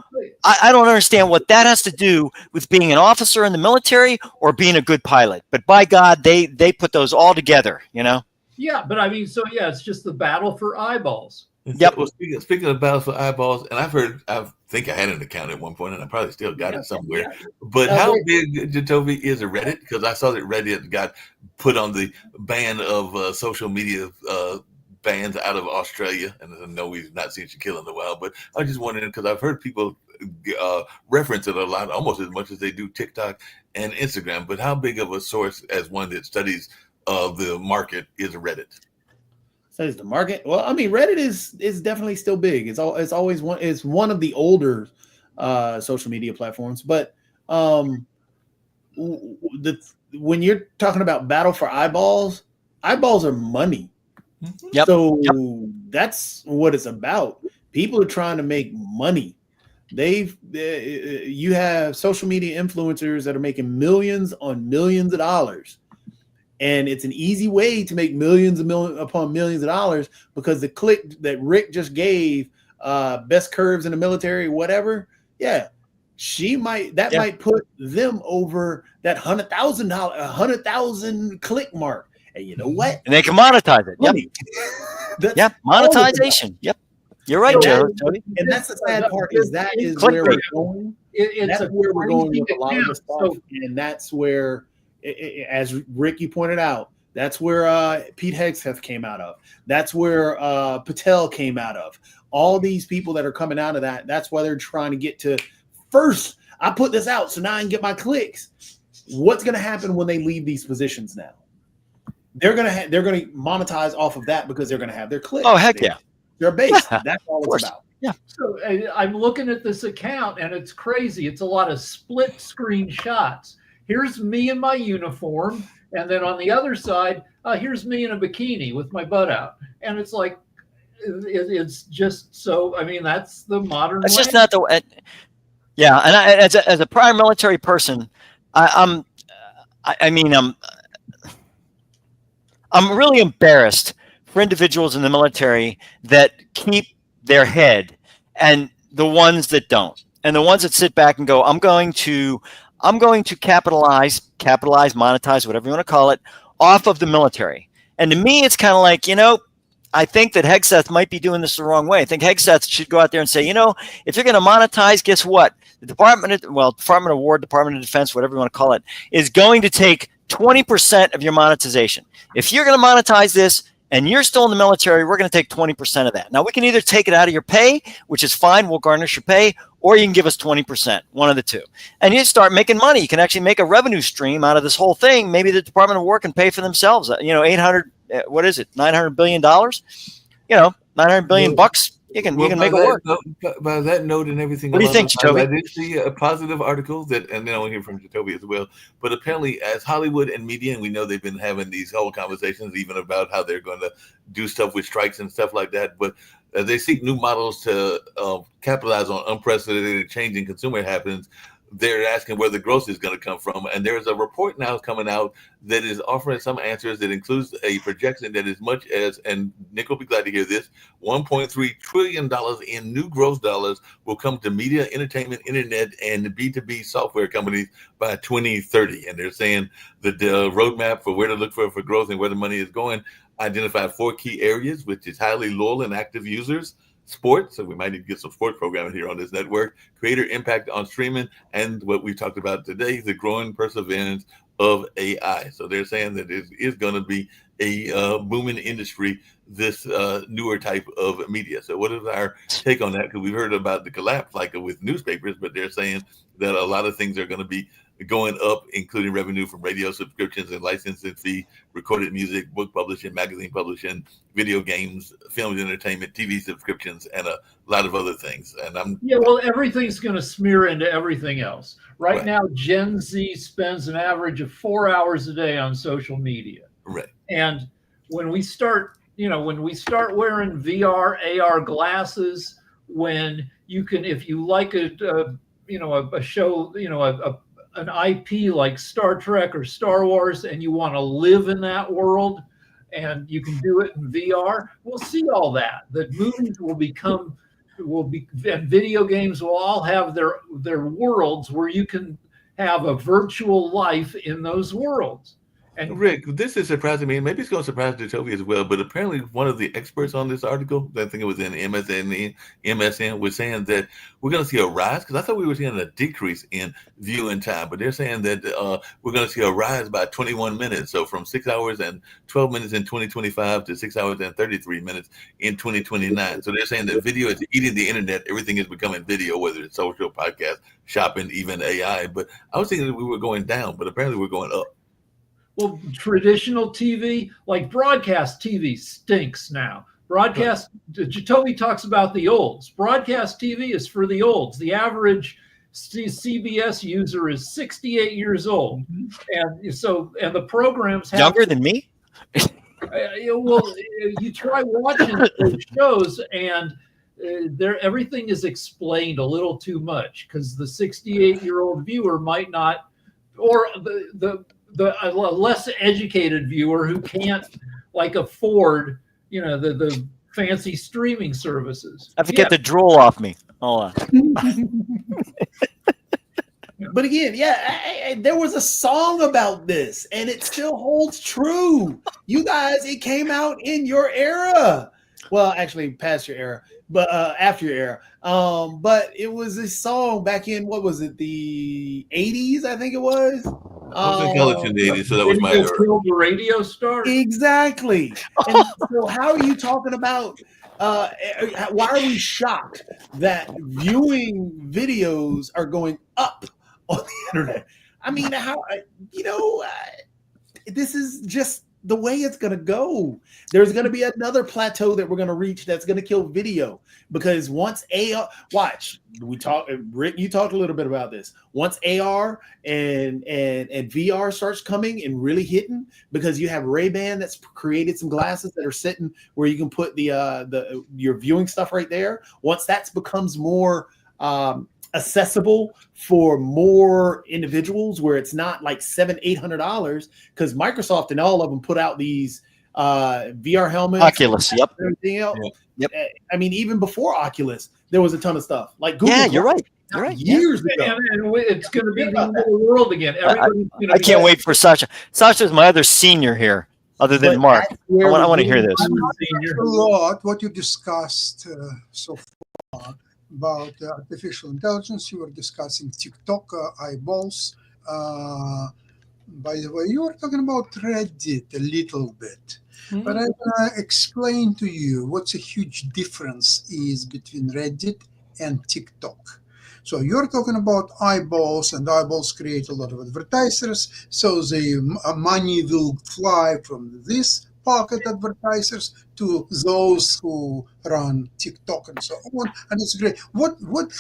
I don't understand what that has to do with being an officer in the military or being a good pilot. But by God, they put those all together, you know? Yeah, but I mean, so yeah, it's just the battle for eyeballs. Yep. Well, speaking of battles for eyeballs, and I think I had an account at one point, and I probably still got it somewhere. Yeah. But how big, Jacoby, is a Reddit? Because I saw that Reddit got put on the ban of social media bans out of Australia, and I know we've not seen Shaquille in a while. But I was just wondering because I've heard people reference it a lot, almost as much as they do TikTok and Instagram. But how big of a source, as one that studies the market, is Reddit? Says the market. Well, I mean, Reddit is definitely still big. It's always one of the older social media platforms. But when you're talking about battle for eyeballs are money. Yep. So that's what it's about. People are trying to make money. You have social media influencers that are making millions on millions of dollars. And it's an easy way to make millions upon millions of dollars because the click that Rick just gave, best curves in the military, whatever. Yeah, might put them over that $100,000 click mark. And you know what? And they can monetize it. Yep. Yep. Monetization. Yep. You're right, Joe. And that's the sad part is where we're going. That's where we're going with a lot of the stuff. And that's where, as Rick, you pointed out, that's where Pete Hegseth came out of. That's where Patel came out of. All these people that are coming out of that, that's why they're trying to get to first. I put this out, so now I can get my clicks. What's going to happen when they leave these positions now? They're going to monetize off of that because they're going to have their clicks. Oh, heck yeah. They're based. That's all it's about. Yeah. So I'm looking at this account and it's crazy. It's a lot of split screen shots. Here's me in my uniform, and then on the other side, here's me in a bikini with my butt out. And it's like, it's just so. I mean, that's the modern. It's just not the. Yeah, and as a prior military person, I'm really embarrassed for individuals in the military that keep their head, and the ones that don't, and the ones that sit back and go, I'm going to capitalize, monetize, whatever you want to call it, off of the military. And to me, it's kind of like, I think that Hegseth might be doing this the wrong way. I think Hegseth should go out there and say, if you're going to monetize, guess what? The Department of War, Department of Defense, whatever you want to call it, is going to take 20% of your monetization. If you're going to monetize this and you're still in the military, we're going to take 20% of that. Now, we can either take it out of your pay, which is fine, we'll garnish your pay, or you can give us 20%, one of the two. And you start making money. You can actually make a revenue stream out of this whole thing. Maybe the Department of War can pay for themselves. $900 billion? $900 billion bucks. You can make it work. By that note and everything. What do you think, Jacoby? I did see a positive article and then I want to hear from Jacoby as well. But apparently, as Hollywood and media, and we know they've been having these whole conversations, even about how they're going to do stuff with strikes and stuff like that. But as they seek new models to capitalize on unprecedented change in consumer habits, they're asking where the growth is going to come from. And there's a report now coming out that is offering some answers that includes a projection that as much as, and Nick will be glad to hear this, $1.3 trillion in new growth dollars will come to media, entertainment, internet, and B2B software companies by 2030. And they're saying that the roadmap for where to look for growth and where the money is going identified 4 key areas, which is highly loyal and active users, sports, so we might need to get some sports programming here on this network, creator impact on streaming, and what we talked about today, the growing perseverance of AI. So they're saying that it is going to be a booming industry, this newer type of media. So what is our take on that? Because we've heard about the collapse, like with newspapers, but they're saying that a lot of things are going to be going up, including revenue from radio subscriptions and licensing fee, recorded music, book publishing, magazine publishing, video games, film entertainment, TV subscriptions, and a lot of other things. And well, everything's going to smear into everything else. Right Right. now, Gen Z spends an average of 4 hours a day on social media. right. And when we start wearing VR, AR glasses, when you can, if you like a show, an IP like Star Trek or Star Wars, and you want to live in that world, and you can do it in VR, we'll see all that. The movies and video games will all have their worlds where you can have a virtual life in those worlds. And Rick, this is surprising me, and maybe it's going to surprise Toby as well. But apparently, one of the experts on this article, I think it was in MSN, was saying that we're going to see a rise, because I thought we were seeing a decrease in viewing time, but they're saying that we're going to see a rise by 21 minutes. So from 6 hours and 12 minutes in 2025 to 6 hours and 33 minutes in 2029. So they're saying that video is eating the internet. Everything is becoming video, whether it's social, podcast, shopping, even AI. But I was thinking that we were going down, but apparently we're going up. well, traditional TV, like broadcast TV, stinks now. Broadcast, Jacoby talks about the olds. Broadcast TV is for the olds. The average CBS user is 68 years old, and the programs have Younger than me? well, you try watching those shows, and everything is explained a little too much, because the 68-year-old viewer might not, or the less educated viewer who can't afford the fancy streaming services. I have to get the drool off me. Hold on. But again, there was a song about this, and it still holds true. You guys, it came out in your era. Well, actually, past your era, but after your era. But it was a song back in, what was it, the 80s? I think it was. I was in college in the 80s, so that was my era. Killed the radio star. Exactly. And so, how are you talking about? Why are we shocked that viewing videos are going up on the internet? I mean, this is just the way it's going to go. There's going to be another plateau that we're going to reach that's going to kill video, because once Rick, you talked a little bit about this. Once AR and VR starts coming and really hitting, because you have Ray-Ban that's created some glasses that are sitting where you can put your viewing stuff right there. Once that becomes more accessible for more individuals, where it's not like $700-800, because Microsoft and all of them put out these VR helmets, Oculus, yep. everything else. Yep. I mean, even before Oculus, there was a ton of stuff like Google. Yeah, you're right. You're right. Years ago. And it's going to be the end of the world again. I can't wait for Sasha. Sasha's my other senior here, other than But Mark. that's where I want to hear this. A lot what you discussed so far about artificial intelligence. You were discussing TikTok eyeballs. By the way, you were talking about Reddit a little bit. But I'm going to explain to you what's a huge difference is between Reddit and TikTok. So you're talking about eyeballs, and eyeballs create a lot of advertisers. So the money will fly from this pocket advertisers to those who run TikTok and so on. And it's great.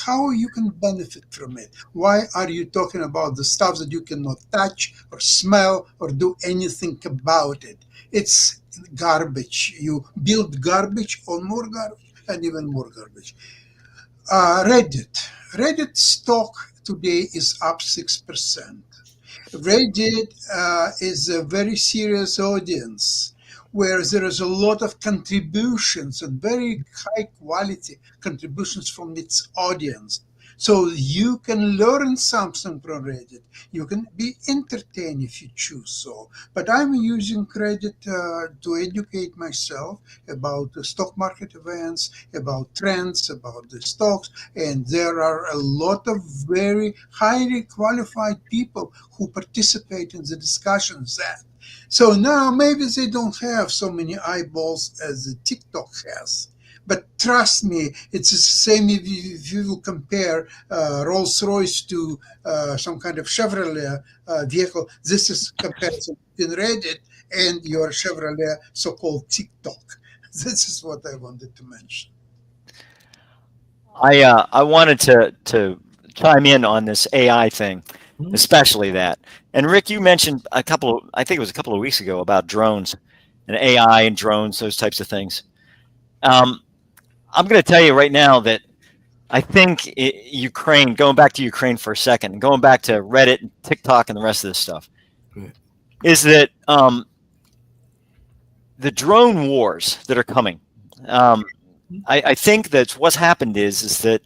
How you can benefit from it? Why are you talking about the stuff that you cannot touch or smell or do anything about it? It's garbage. You build garbage on more garbage and even more garbage. Reddit stock today is up 6%. Reddit is a very serious audience where there is a lot of contributions and very high quality contributions from its audience. So you can learn something from Reddit. You can be entertained if you choose so. But I'm using Reddit to educate myself about the stock market events, about trends, about the stocks. And there are a lot of very highly qualified people who participate in the discussions there. So now maybe they don't have so many eyeballs as the TikTok has. But trust me, it's the same if you will compare Rolls-Royce to some kind of Chevrolet vehicle. This is comparison between Reddit and your Chevrolet so-called TikTok. This is what I wanted to mention. I wanted to chime in on this AI thing, especially that. And Rick, you mentioned I think it was a couple of weeks ago about drones and AI and drones, those types of things. I'm going to tell you right now that I think Ukraine, going back to Ukraine for a second, and going back to Reddit and TikTok and the rest of this stuff, is that the drone wars that are coming. I think that what's happened is that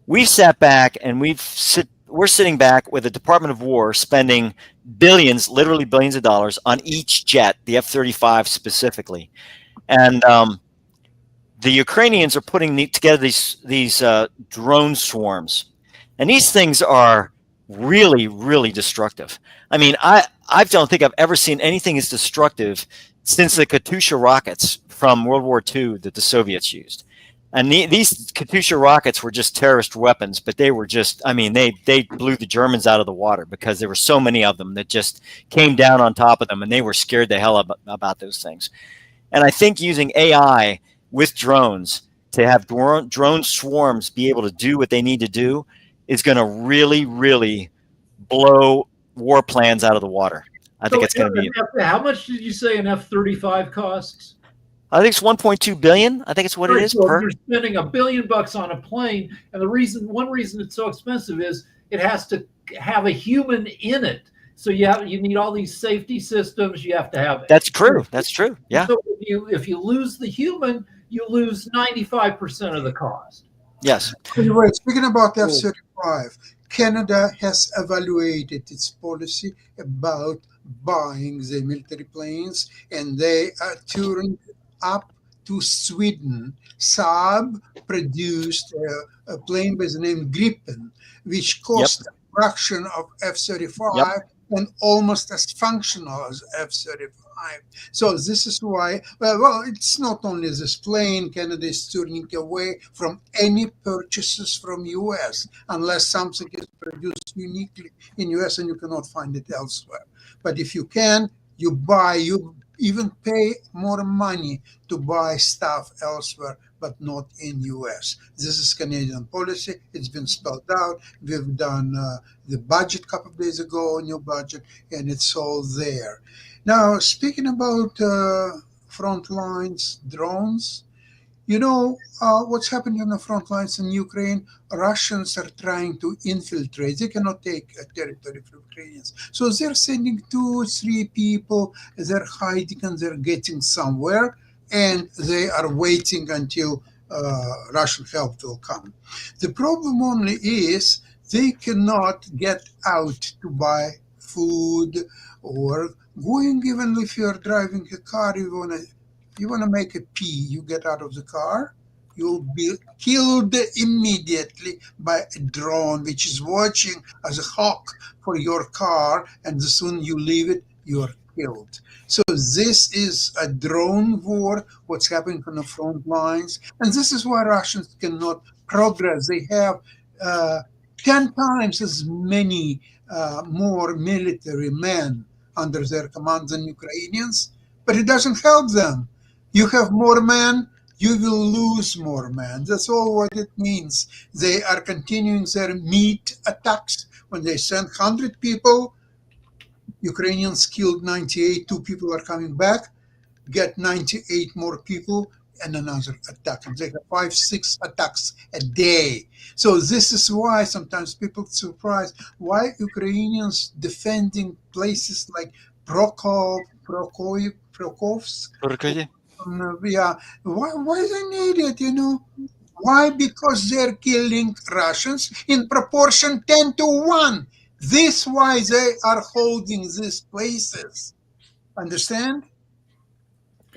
we've sat back and we're sitting back with the Department of War spending billions, literally billions of dollars on each jet, the F-35 specifically, and the Ukrainians are putting together these drone swarms, and these things are really, really destructive. I mean, I don't think I've ever seen anything as destructive since the Katyusha rockets from World War II that the Soviets used. And these Katyusha rockets were just terrorist weapons, but they were just, I mean, they blew the Germans out of the water because there were so many of them that just came down on top of them, and they were scared the hell about those things. And I think using AI with drones to have drone swarms be able to do what they need to do is going to really, really blow war plans out of the water. I think it's going to be. How much did you say an F-35 costs? I think it's 1.2 billion. I think it's what it is per. You're spending $1 billion on a plane, and one reason it's so expensive is it has to have a human in it. So you need all these safety systems. You have to have. That's true. That's true. Yeah. So if you lose the human, you lose 95% of the cost. Yes. Anyway, speaking about F-35, Canada has evaluated its policy about buying the military planes, and they are touring up to Sweden. Saab produced a plane by the name Gripen, which cost a fraction of F-35 and almost as functional as F-35. So this is why, well, it's not only this plane. Canada is turning away from any purchases from U.S. unless something is produced uniquely in U.S. and you cannot find it elsewhere. But if you can, you buy, you even pay more money to buy stuff elsewhere, but not in U.S. This is Canadian policy. It's been spelled out. We've done the budget a couple of days ago, new budget, and it's all there. Now, speaking about front lines drones, you know what's happening on the front lines in Ukraine? Russians are trying to infiltrate. They cannot take a territory from Ukrainians. So they're sending 2 or 3 people. They're hiding and they're getting somewhere. And they are waiting until Russian help will come. The problem only is they cannot get out to buy food or going, even if you're driving a car, you want to make a pee, you get out of the car, you'll be killed immediately by a drone which is watching as a hawk for your car, and the soon you leave it, you're killed. So this is a drone war, what's happening on the front lines, and this is why Russians cannot progress. They have 10 times as many more military men under their command than Ukrainians, but it doesn't help them. You have more men, you will lose more men. That's all what it means. They are continuing their meat attacks. When they send 100 people, Ukrainians killed 98, 2 people are coming back, get 98 more people, and another attack. And they have 5, 6 attacks a day. So this is why sometimes people are surprised why Ukrainians defending places like Prokofsk. Yeah, why they need it, you know? Why? Because they're killing Russians in proportion 10 to 1. This why they are holding these places. Understand?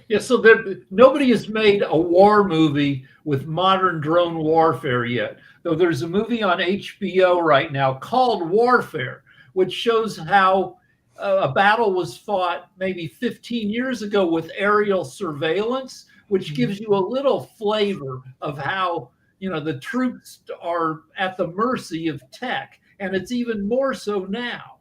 Yeah, so nobody has made a war movie with modern drone warfare yet. Though there's a movie on HBO right now called Warfare, which shows how a battle was fought maybe 15 years ago with aerial surveillance, which gives you a little flavor of how, you know, the troops are at the mercy of tech, and it's even more so now.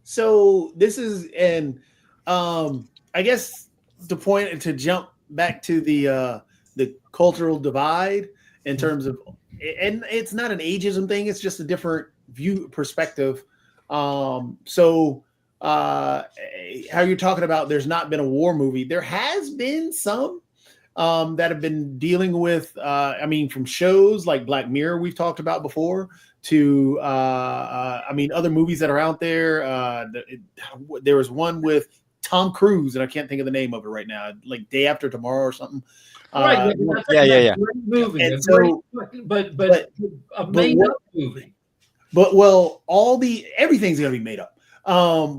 So this is, and I guess to jump back to the cultural divide in terms of, and it's not an ageism thing, it's just a different view perspective. So how you're talking about there's not been a war movie. There has been some that have been dealing with, I mean, from shows like Black Mirror we've talked about before, to I mean, other movies that are out there. There was one with Tom Cruise, and I can't think of the name of it right now, like Day After Tomorrow or something. Right. Yeah. Great movie. And But a made-up movie. But well, everything's gonna be made up.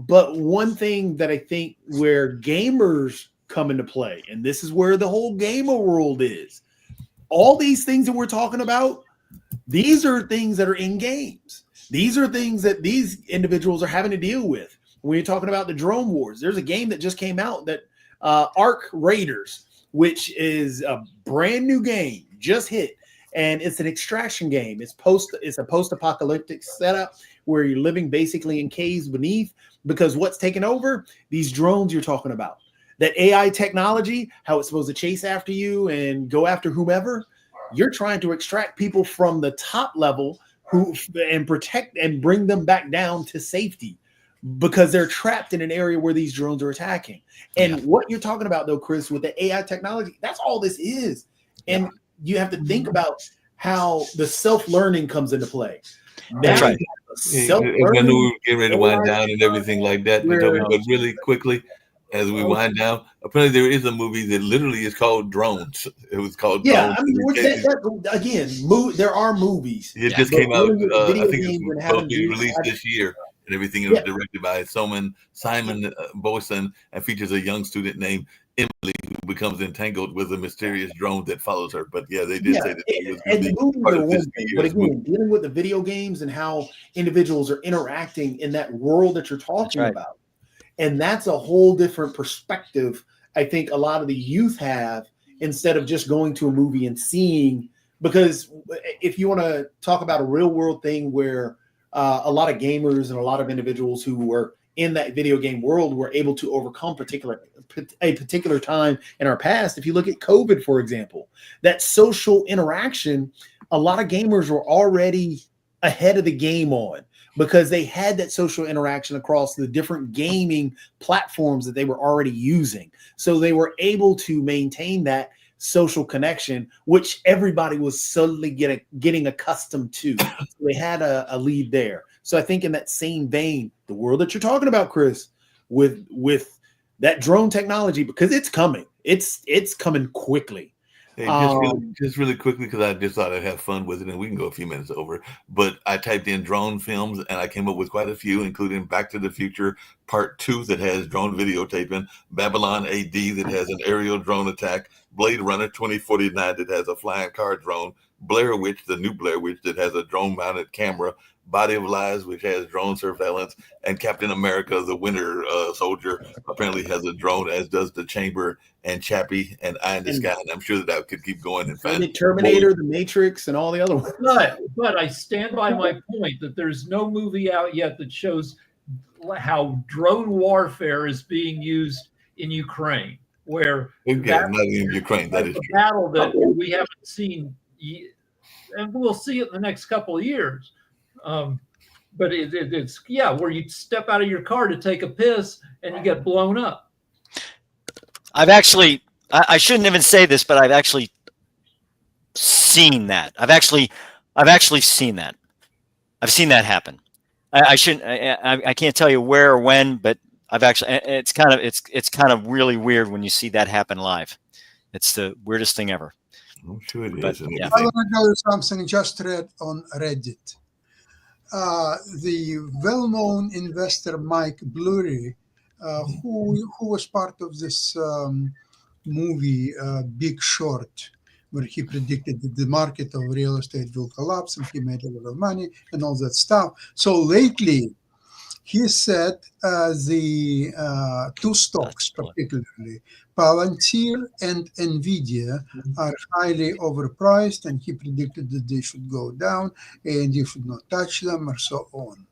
But one thing that I think where gamers come into play, and this is where the whole gamer world is, all these things that we're talking about, these are things that are in games. These are things that these individuals are having to deal with. When you're talking about the drone wars, there's a game that just came out that Ark Raiders, which is a brand new game, just hit, and it's an extraction game. It's a post-apocalyptic setup where you're living basically in caves beneath, because what's taken over? These drones you're talking about. That AI technology, how it's supposed to chase after you and go after whomever. You're trying to extract people from the top level and protect and bring them back down to safety, because they're trapped in an area where these drones are attacking. And what you're talking about, though, Chris, with the AI technology, that's all this is. And you have to think about how the self-learning comes into play. That's right. I know we were getting ready to wind down and everything like that. But really quickly, as we wind down, apparently there is a movie that literally is called Drones. It was called Drones. I mean, again, there are movies. It just came out, I think it's supposed to be released this year, and everything. It was directed by Simon Boyson, and features a young student named Emily, who becomes entangled with a mysterious drone that follows her. But yeah, they did say that it was and the movies are one thing, but again, dealing with the video games and how individuals are interacting in that world that you're talking about. And that's a whole different perspective, I think a lot of the youth have, instead of just going to a movie and seeing, because if you want to talk about a real world thing where a lot of gamers and a lot of individuals who were in that video game world were able to overcome a particular time in our past. If you look at COVID, for example, that social interaction, a lot of gamers were already ahead of the game on, because they had that social interaction across the different gaming platforms that they were already using. So they were able to maintain that social connection, which everybody was suddenly getting accustomed to. So they had a lead there. So I think in that same vein, the world that you're talking about, Chris, with that drone technology, because it's coming, it's coming quickly. Hey, just really quickly, because I just thought I'd have fun with it, and we can go a few minutes over. But I typed in drone films, and I came up with quite a few, including Back to the Future Part 2 that has drone videotaping, Babylon AD that has an aerial drone attack, Blade Runner 2049 that has a flying car drone, Blair Witch, the new Blair Witch, that has a drone-mounted camera, Body of Lies, which has drone surveillance, and Captain America, the Winter Soldier, apparently has a drone, as does The Chamber and Chappie and Eye in the Sky. And I'm sure that I could keep going and find Terminator, The Matrix, and all the other ones. But I stand by my point that there's no movie out yet that shows how drone warfare is being used in Ukraine, where not in Ukraine, that is a battle that we haven't seen, and we'll see it in the next couple of years. But it's where you step out of your car to take a piss and you get blown up. I've actually, I shouldn't even say this, but I've actually seen that. I've actually seen that. I've seen that happen. I shouldn't. I can't tell you where or when, but I've actually. It's kind of really weird when you see that happen live. It's the weirdest thing ever. I'm sure it is. I want to tell you something. Just read on Reddit. The well-known investor Mike Blurry, who was part of this movie Big Short, where he predicted that the market of real estate will collapse, and he made a lot of money and all that stuff. So lately, He said the two stocks, particularly Palantir and Nvidia, are highly overpriced, and he predicted that they should go down and you should not touch them, or so on.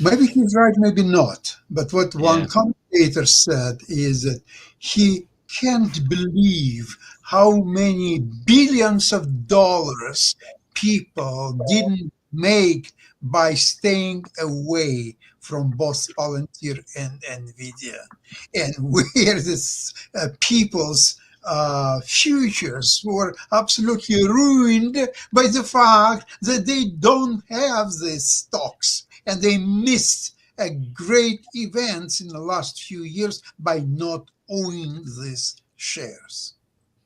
Maybe he's right, maybe not. But what one commentator said is that he can't believe how many billions of dollars people didn't make by staying away from both Palantir and Nvidia, and where this people's futures were absolutely ruined by the fact that they don't have these stocks, and they missed a great events in the last few years by not owning these shares.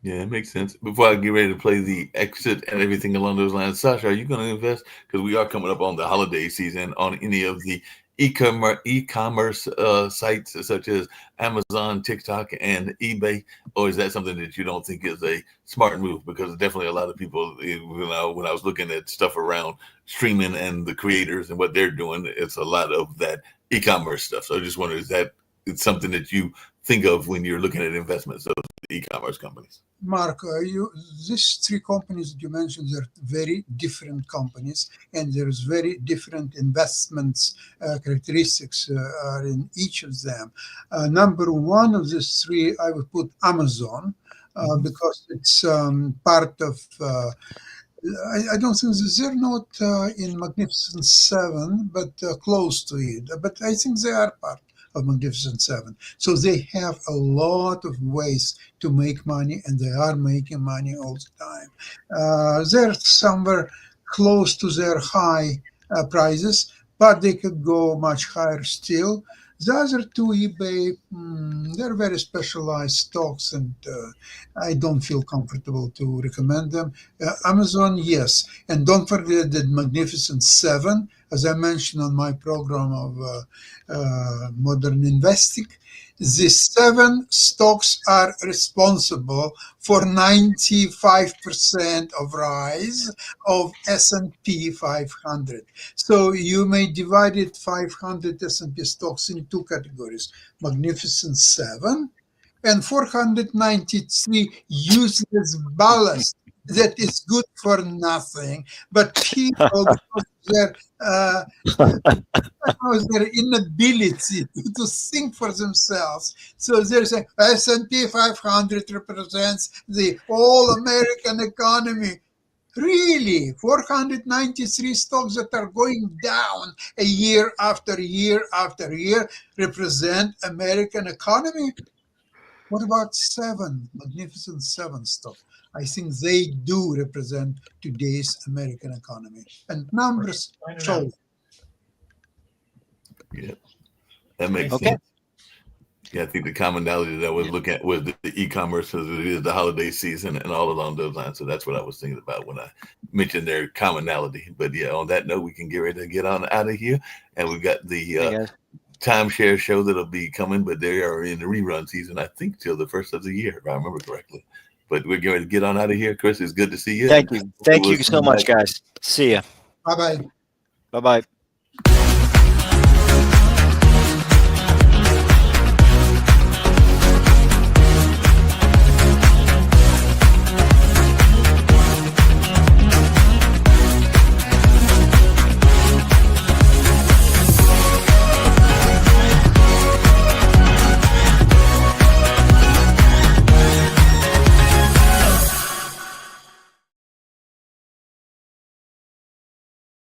Yeah, it makes sense. Before I get ready to play the exit and everything along those lines, Sasha, are you going to invest? Because we are coming up on the holiday season on any of the e-commerce sites such as Amazon, TikTok, and eBay, or is that something that you don't think is a smart move? Because definitely a lot of people, when I was looking at stuff around streaming and the creators and what they're doing, it's a lot of that e-commerce stuff. So I just wonder, is that it's something that you think of when you're looking at investments of the e-commerce companies? Mark, these three companies that you mentioned, they're very different companies, and there's very different investments characteristics are in each of them. Number one of these three, I would put Amazon, because it's part of, I don't think they're not in Magnificent Seven, but close to it. But I think they are part of Magnificent Seven. So they have a lot of ways to make money, and they are making money all the time. They're somewhere close to their high prices, but they could go much higher still. The other two, eBay, they're very specialized stocks, and I don't feel comfortable to recommend them. Amazon, yes. And don't forget that Magnificent Seven, as I mentioned on my program of Modern Investing, the 7 stocks are responsible for 95% of rise of S&P 500. So you may divide it 500 S&P stocks in two categories: Magnificent 7 and 493 useless ballast that is good for nothing. But people, because their inability to think for themselves, so they're saying S&P 500 represents the all-American economy. Really, 493 stocks that are going down a year after year after year represent American economy? What about 7, Magnificent 7 stocks? I think they do represent today's American economy, and numbers show. Yeah, that makes sense. Yeah, I think the commonality that I was looking at was the e-commerce, as it is the holiday season and all along those lines. So that's what I was thinking about when I mentioned their commonality. But yeah, on that note, we can get ready to get on out of here. And we've got the timeshare show that'll be coming, but they are in the rerun season, I think, till the first of the year, if I remember correctly. But we're going to get on out of here. Chris, it's good to see you. Thank you. Thank you so much, guys. See ya. Bye-bye. Bye-bye.